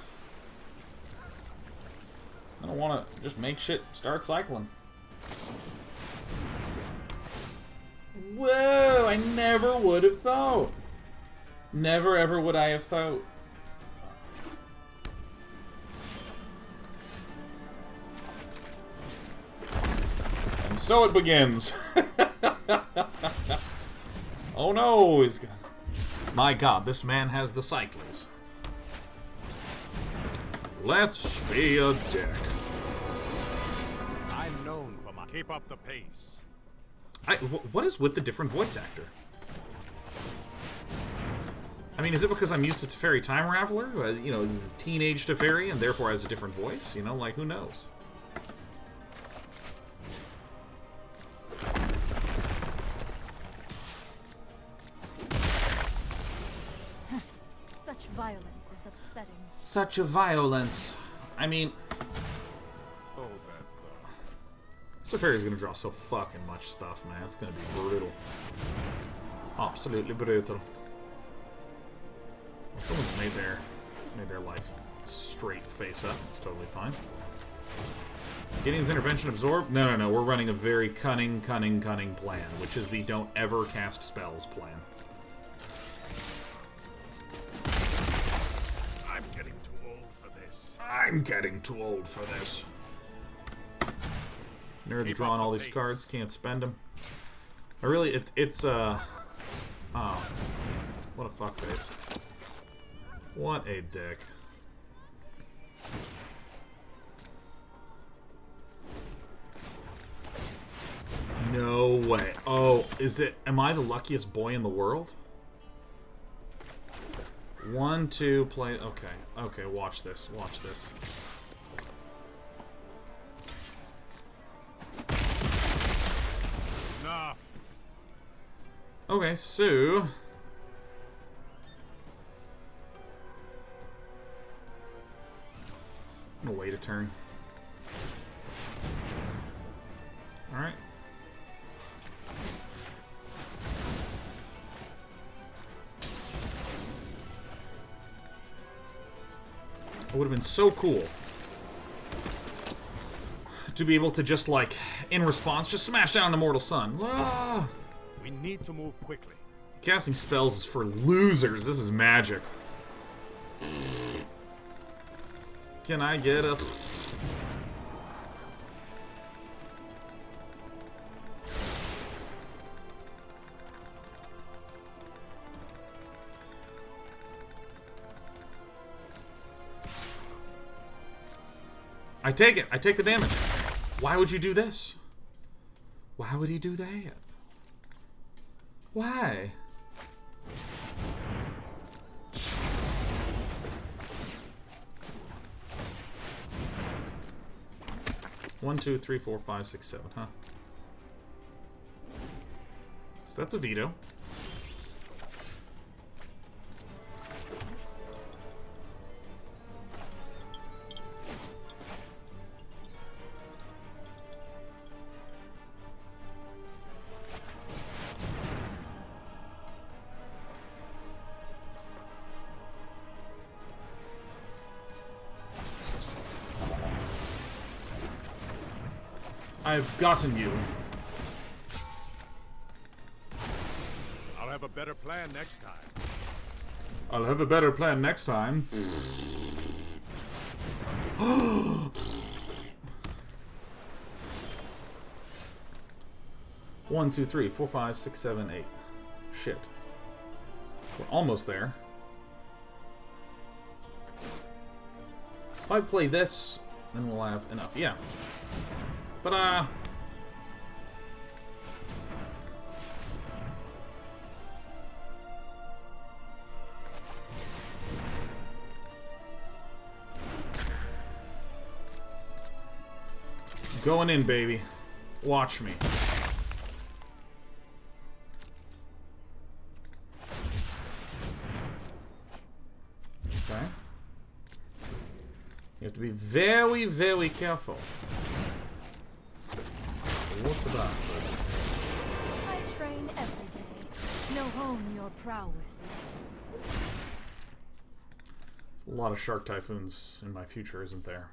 I don't want to just make shit start cycling. Whoa, I never would have thought. Never ever would I have thought. And so it begins. Oh no, he's... My God, this man has the cycles. Let's be a dick. I'm known for my... Keep up the pace. What is with the different voice actor? I mean, is it because I'm used to Teferi Time Raveler, who has, you know, is teenage Teferi and therefore has a different voice? You know, like, who knows? Such violence is upsetting. Such a violence. I mean... Hold that thought. Teferi's gonna draw so fucking much stuff, man. It's gonna be brutal. Absolutely brutal. Someone's made their life straight face up. It's totally fine. Gideon's intervention absorb? No. We're running a very cunning plan, which is the don't ever cast spells plan. I'm getting too old for this. I'm getting too old for this. Nerds drawing all these cards, can't spend them. I really, it's oh, what a fuckface. What a dick. No way. Oh, is it, am I the luckiest boy in the world? 1, 2, play, okay, watch this, Enough. Okay, so... I'm gonna wait a turn. Alright. It would have been so cool to be able to just, like, in response, just smash down Immortal Sun. Ah! We need to move quickly. Casting spells is for losers. This is magic. Can I get a... I take it. I take the damage. Why would you do this? Why would he do that? Why? One, two, three, four, five, six, seven, huh? So that's a veto. I've gotten you. I'll have a better plan next time. I'll have a better plan next time. One, two, three, four, five, six, seven, eight. Shit. We're almost there. So if I play this, then we'll have enough. Yeah. But, going in, baby. Watch me. Okay. You have to be very, very careful. What the bastard? I train every day. Know home your prowess. A lot of shark typhoons in my future, isn't there?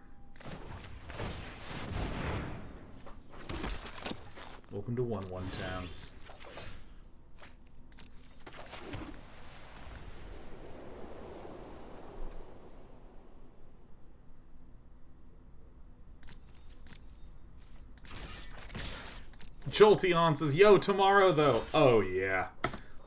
Welcome to 1-1 town. Jolteon says, yo, tomorrow though. Oh yeah.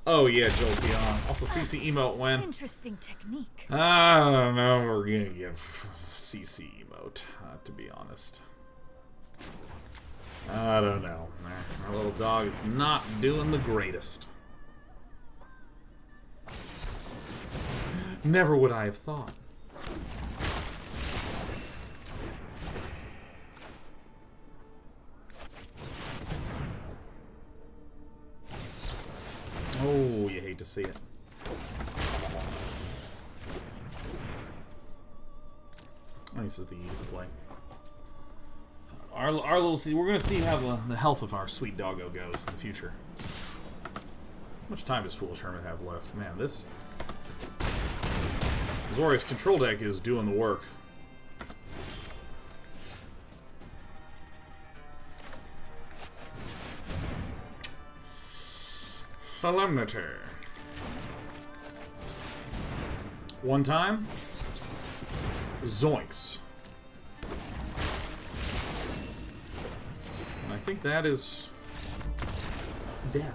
Oh yeah, Jolteon. Also CC emote when. Interesting technique. I don't know if we're gonna give CC emote, to be honest. I don't know. Our little dog is not doing the greatest. Never would I have thought. Oh, you hate to see it. Oh, this is the easy play. Our little... We're going to see how the health of our sweet doggo goes in the future. How much time does Foolish Hermit have left? Man, this... Azorius control deck is doing the work. Solemnity. One time. Zoinks. And I think that is death.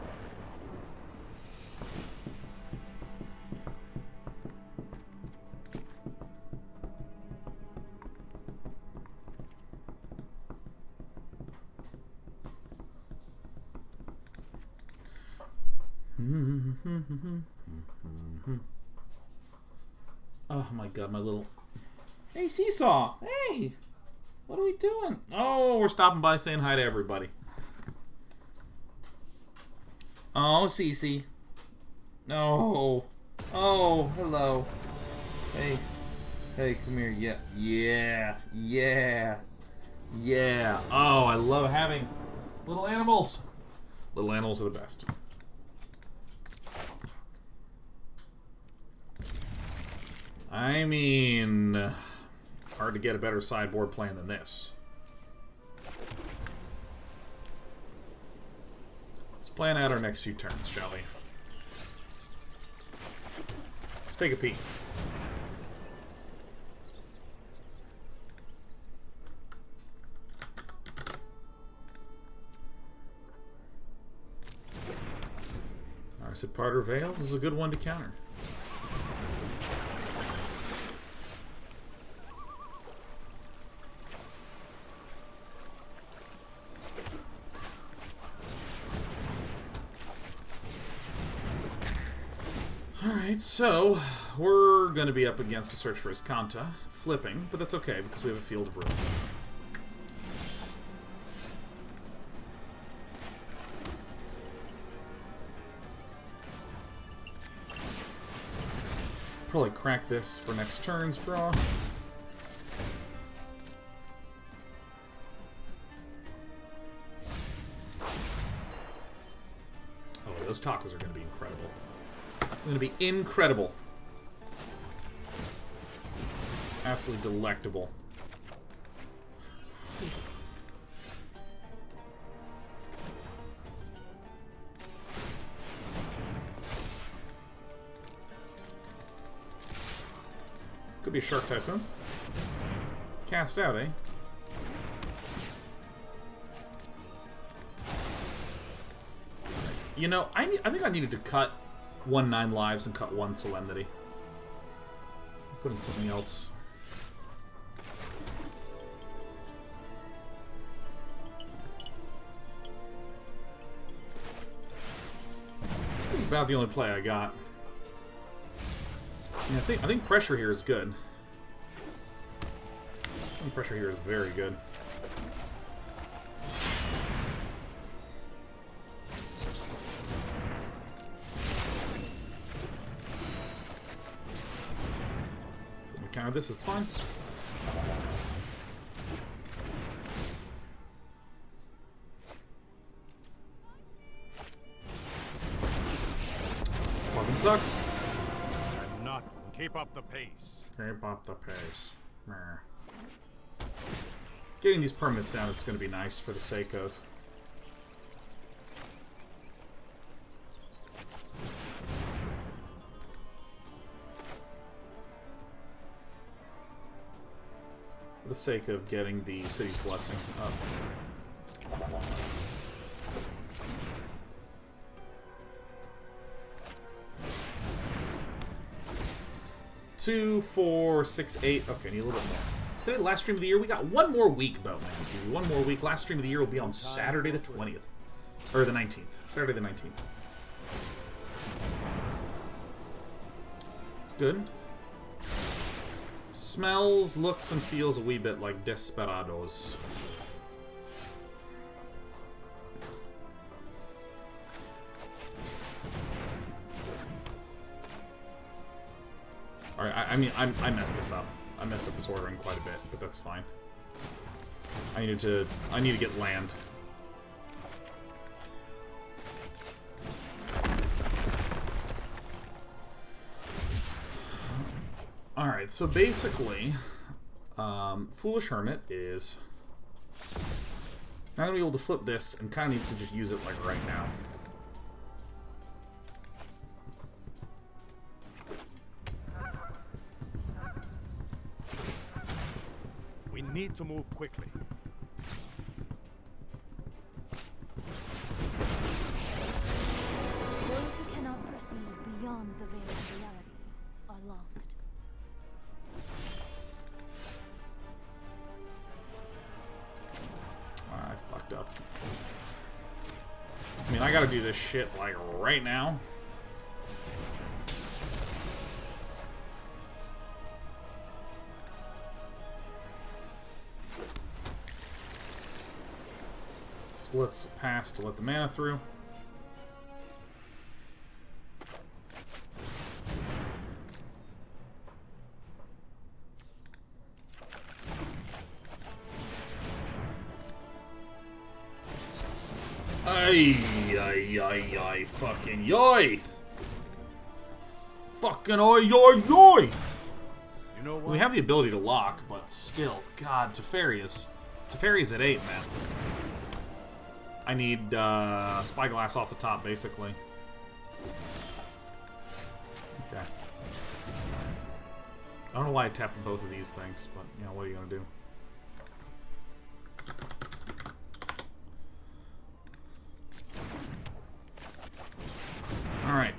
Oh my god, my little... Hey, Seesaw! Hey! What are we doing? Oh, we're stopping by saying hi to everybody. Oh, Cece. No. Oh, hello. Hey. Hey, come here. Yeah. Yeah. Yeah. Yeah. Oh, I love having little animals. Little animals are the best. I mean, it's hard to get a better sideboard plan than this. Let's plan out our next few turns, shall we? Let's take a peek. Sideboard Veils is a good one to counter. Alright, so we're going to be up against a Search for Azcanta, flipping, but that's okay because we have a Field of Ruin. Probably crack this for next turn's draw. Oh, those tacos are going to be incredible. They're going to be incredible. Absolutely delectable. Could be a Shark Typhoon. Cast out, eh? You know, I think I needed to cut 1 9 lives and cut 1 Solemnity. Put in something else. This is about the only play I got. Yeah, I think pressure here is good. I think pressure here is very good. If we counter this, it's fine. Fucking sucks. Keep up the pace. Keep up the pace. Meh. Getting these permanents down is going to be nice for the sake of... For the sake of getting the City's Blessing up. 2, 4, 6, 8. Okay, need a little bit more. Today, last stream of the year, we got one more week, Boatman TV. One more week. Last stream of the year will be on Saturday the 20th. Or the 19th. Saturday the 19th. It's good. Smells, looks, and feels a wee bit like Desperados. Alright, I mean, I messed this up. I messed up this ordering quite a bit, but that's fine. I need to get land. Alright, so basically, Foolish Hermit is not going to be able to flip this and kind of needs to just use it like right now. We need to move quickly. Those who cannot perceive beyond the veil of reality are lost. I fucked up. I mean, I gotta do this shit, like, right now. So let's pass to let the mana through. Ay, fucking yoy! Fucking oi, yoy, yoy! You know what? We have the ability to lock, but still, God, Teferi is at 8, man. I need Spyglass off the top, basically. Okay. I don't know why I tapped both of these things, but, you know, what are you gonna do? Alright.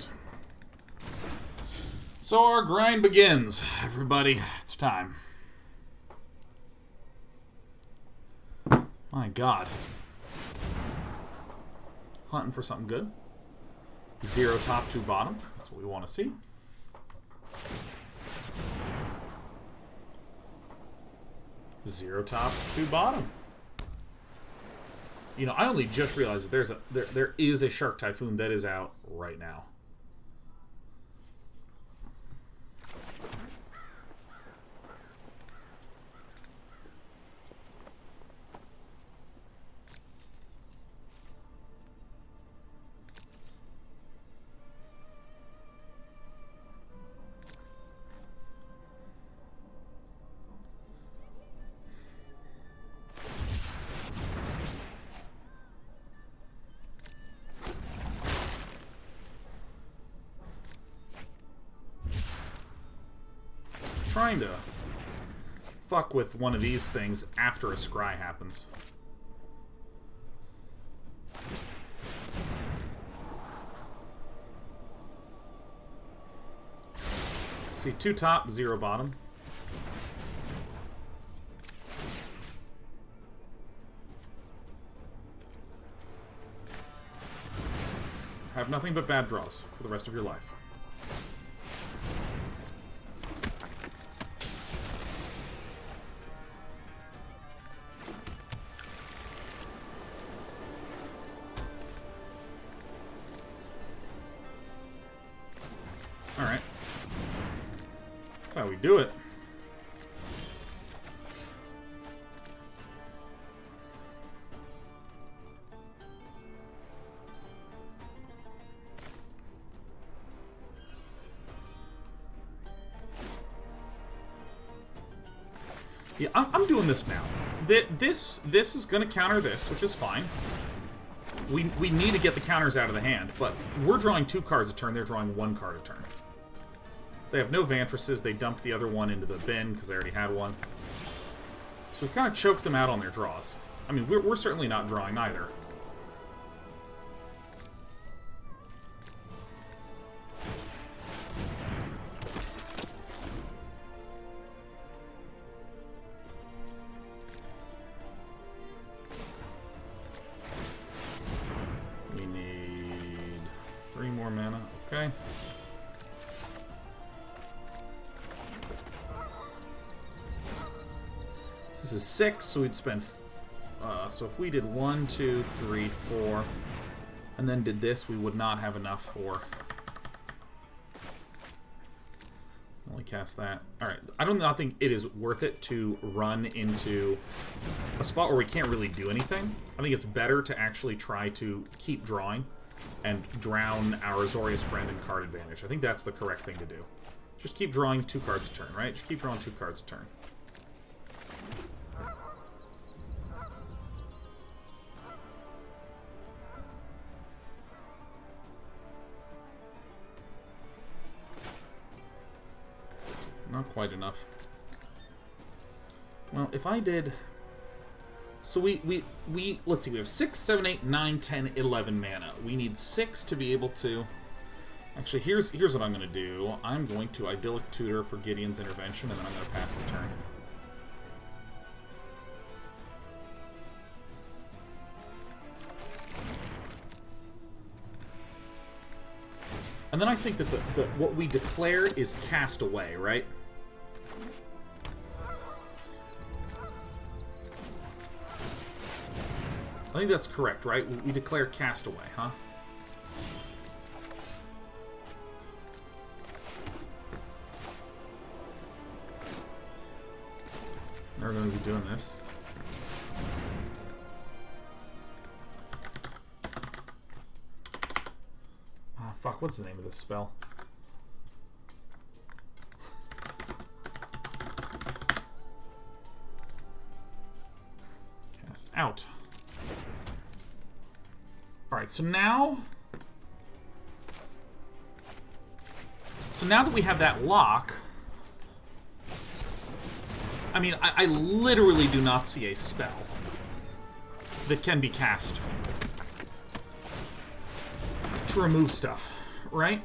So our grind begins, everybody. It's time. My God. Hunting for something good. 0 top, 2 bottom. That's what we want to see. Zero top, 2 bottom. You know, I only just realized that there is a Shark Typhoon that is out right now. Trying to fuck with one of these things after a scry happens. See, 2 top, 0 bottom. Have nothing but bad draws for the rest of your life. Alright. That's how we do it. Yeah, I'm doing this now. This is going to counter this, which is fine. We need to get the counters out of the hand, but we're drawing 2 cards a turn, they're drawing 1 card a turn. They have no Vantresses, they dumped the other one into the bin because they already had one. So we've kind of choked them out on their draws. I mean, we're certainly not drawing either. We need 3 more mana, okay. This is 6, so we'd spend... so if we did 1, 2, 3, 4, and then did this, we would not have enough for... Only cast that. Alright, I do not think it is worth it to run into a spot where we can't really do anything. I think it's better to actually try to keep drawing and drown our Azorius friend in card advantage. I think that's the correct thing to do. Just keep drawing 2 cards a turn, right? Just keep drawing 2 cards a turn. Not quite enough. Well, if I did... So we let's see, we have 6, 7, 8, 9, 10, 11 mana. We need 6 to be able to... Actually, here's what I'm going to do. I'm going to Idyllic Tutor for Gideon's intervention, and then I'm going to pass the turn. And then I think that what we declare is cast away, right? I think that's correct, right? We declare cast away, huh? We're going to be doing this. Oh, fuck, what's the name of this spell? Cast out. Alright, so now that we have that lock, I mean, I literally do not see a spell that can be cast to remove stuff, right?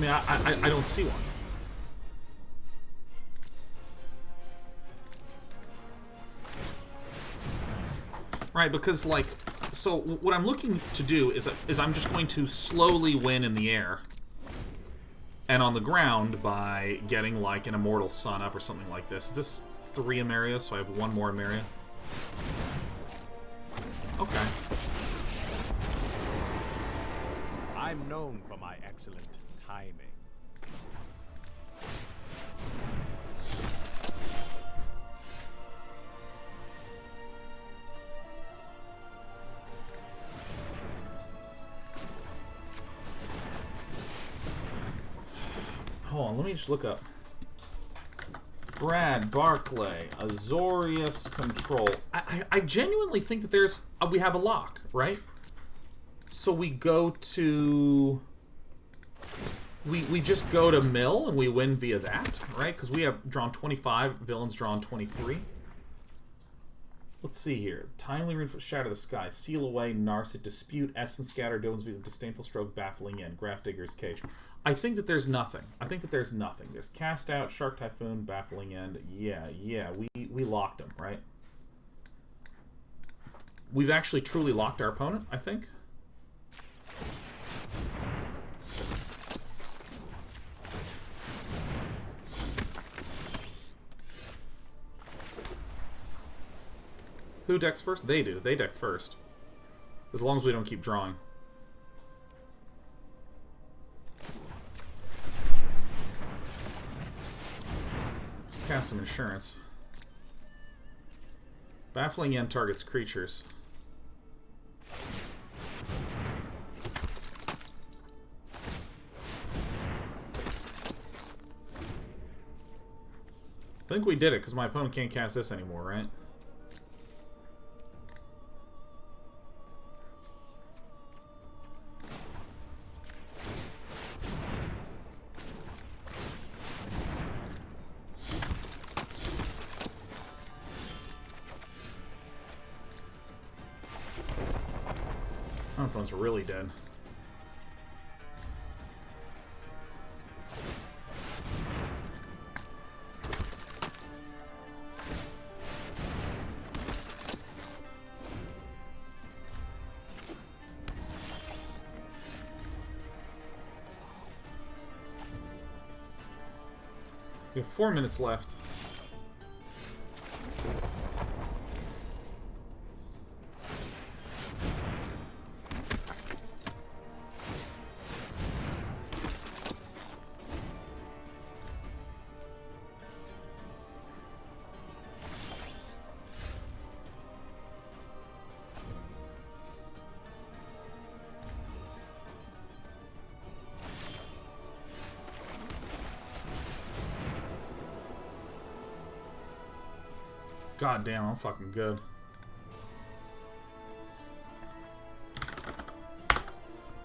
mean, I don't see one. Right, because, like, so what I'm looking to do is I'm just going to slowly win in the air and on the ground by getting, like, an Immortal Sun up or something like this. Is this 3 Emeria, so I have 1 more Emeria? Okay. I'm known for my excellent timing. Hold on, let me just look up. Brad, Barclay, Azorius Control. I genuinely think that there's... we have a lock, right? So we go to... We just go to Mill and we win via that, right? Because we have drawn 25, villains drawn 23. Let's see here. Timely Reinforce, Shatter the Sky, Seal Away, Narset, Dispute, Essence Scatter, Dylan's Disdainful Stroke, Baffling End, Grafdigger's Cage. I think that there's nothing. There's Cast Out, Shark Typhoon, Baffling End. Yeah, we locked him, right? We've actually truly locked our opponent, I think. Who decks first? They do. They deck first. As long as we don't keep drawing. Just cast some insurance. Baffling End targets creatures. I think we did it because my opponent can't cast this anymore, right? My opponent's really dead. We have 4 minutes left. God damn, I'm fucking good.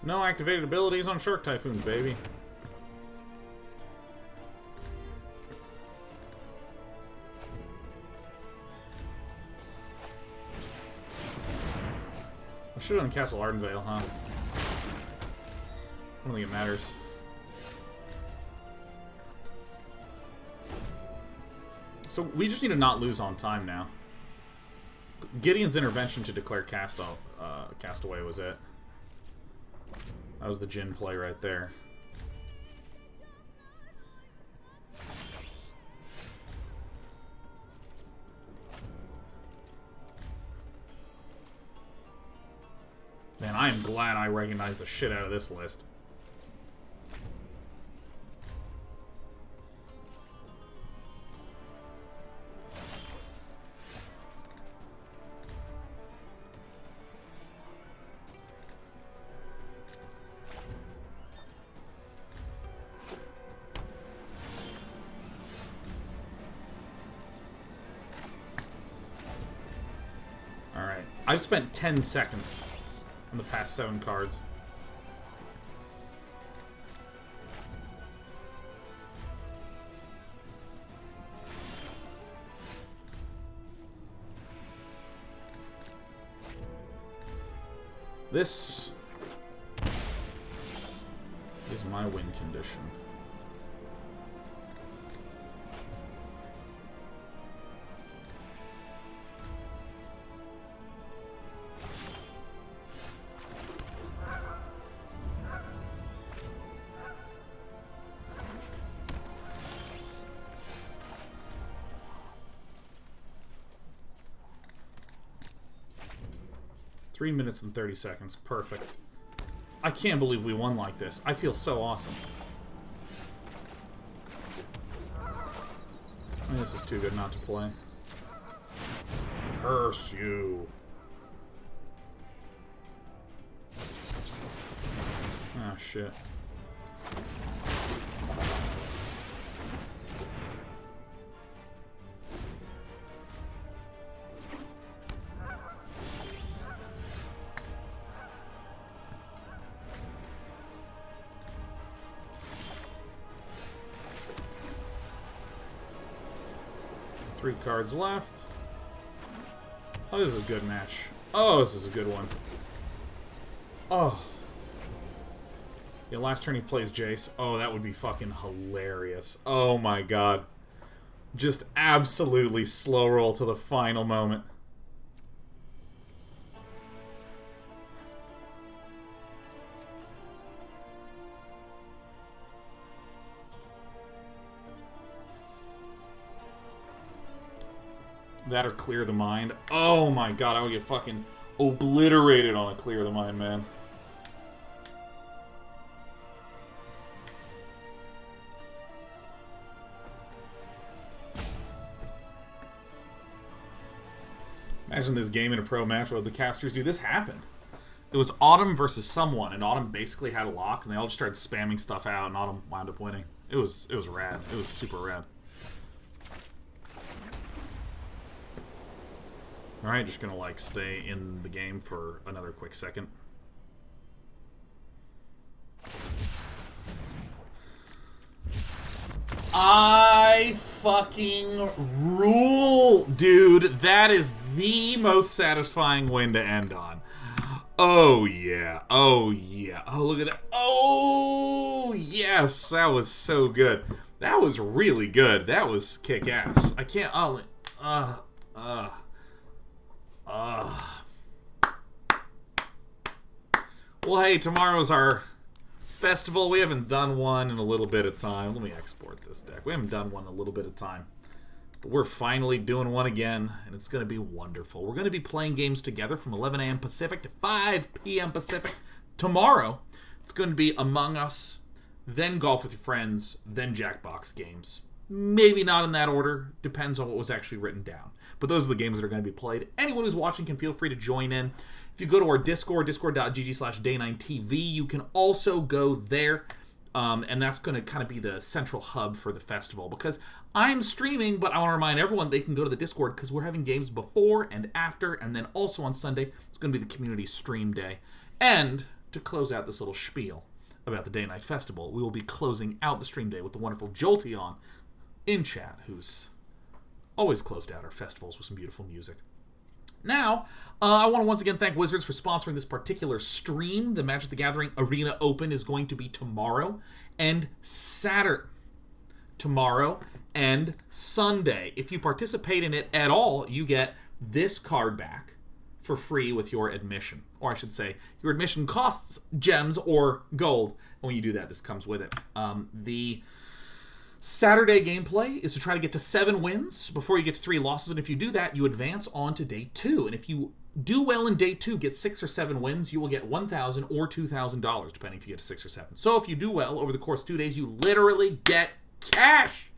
No activated abilities on Shark Typhoon, baby. I should have done Castle Ardenvale, huh? I don't think it matters. So we just need to not lose on time now. Gideon's intervention to declare Castaway was it. That was the Jin play right there. Man, I am glad I recognized the shit out of this list. I've spent 10 seconds on the past 7 cards. This is my win condition. Three minutes and 30 seconds. Perfect. I can't believe we won like this. I feel so awesome. This is too good not to play. Curse you. Ah, shit. Three cards left. Oh, this is a good match. Oh, this is a good one. Oh. Yeah, last turn he plays Jace. Oh, that would be fucking hilarious. Oh my god. Just absolutely slow roll to the final moment. That or Clear the Mind. Oh my god, I would get fucking obliterated on a Clear the Mind, man. Imagine this game in a pro match where the casters do. This happened. It was Autumn versus someone, and Autumn basically had a lock, and they all just started spamming stuff out, and Autumn wound up winning. It was rad. It was super rad. Alright, just gonna, like, stay in the game for another quick second. I fucking rule! Dude, that is the most satisfying win to end on. Oh, yeah. Oh, yeah. Oh, look at that. Oh, yes. That was so good. That was really good. That was kick-ass. I can't... Well, hey, tomorrow's our festival. We haven't done one in a little bit of time. Let me export this deck. We haven't done one in a little bit of time. But we're finally doing one again, and it's going to be wonderful. We're going to be playing games together from 11 a.m. Pacific to 5 p.m. Pacific. Tomorrow, it's going to be Among Us, then Golf with Your Friends, then Jackbox games. Maybe not in that order. Depends on what was actually written down. But those are the games that are going to be played. Anyone who's watching can feel free to join in. If you go to our Discord, discord.gg/day9tv, you can also go there. And that's going to kind of be the central hub for the festival. Because I'm streaming, but I want to remind everyone they can go to the Discord because we're having games before and after. And then also on Sunday, it's going to be the community stream day. And to close out this little spiel about the Day Night Festival, we will be closing out the stream day with the wonderful Jolteon in chat, who's always closed out our festivals with some beautiful music. Now, I want to once again thank Wizards for sponsoring this particular stream. The Magic the Gathering Arena Open is going to be tomorrow and tomorrow and Sunday. If you participate in it at all, you get this card back for free with your admission. Or I should say, your admission costs gems or gold. And when you do that, this comes with it. The Saturday gameplay is to try to get to 7 wins before you get to 3 losses, and if you do that, you advance on to day 2. And if you do well in day 2, get 6 or 7 wins, you will get $1,000 or $2,000, depending if you get to 6 or 7. So if you do well over the course of 2 days, you literally get cash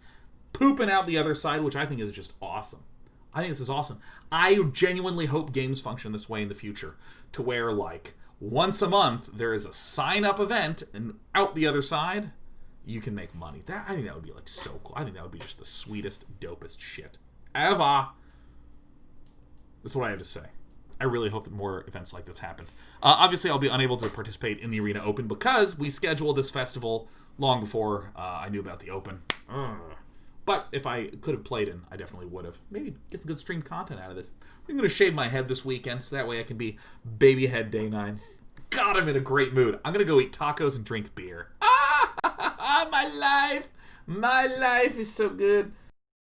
pooping out the other side, which I think is just awesome. I think this is awesome. I genuinely hope games function this way in the future, to where, like, once a month, there is a sign-up event, and out the other side, you can make money. I think that would be, like, so cool. I think that would be just the sweetest, dopest shit ever. That's what I have to say. I really hope that more events like this happen. Obviously, I'll be unable to participate in the Arena Open because we scheduled this festival long before I knew about the Open. But if I could have played in, I definitely would have. Maybe get some good stream content out of this. I'm going to shave my head this weekend so that way I can be baby head day 9. God, I'm in a great mood. I'm going to go eat tacos and drink beer. Ah! My life is so good.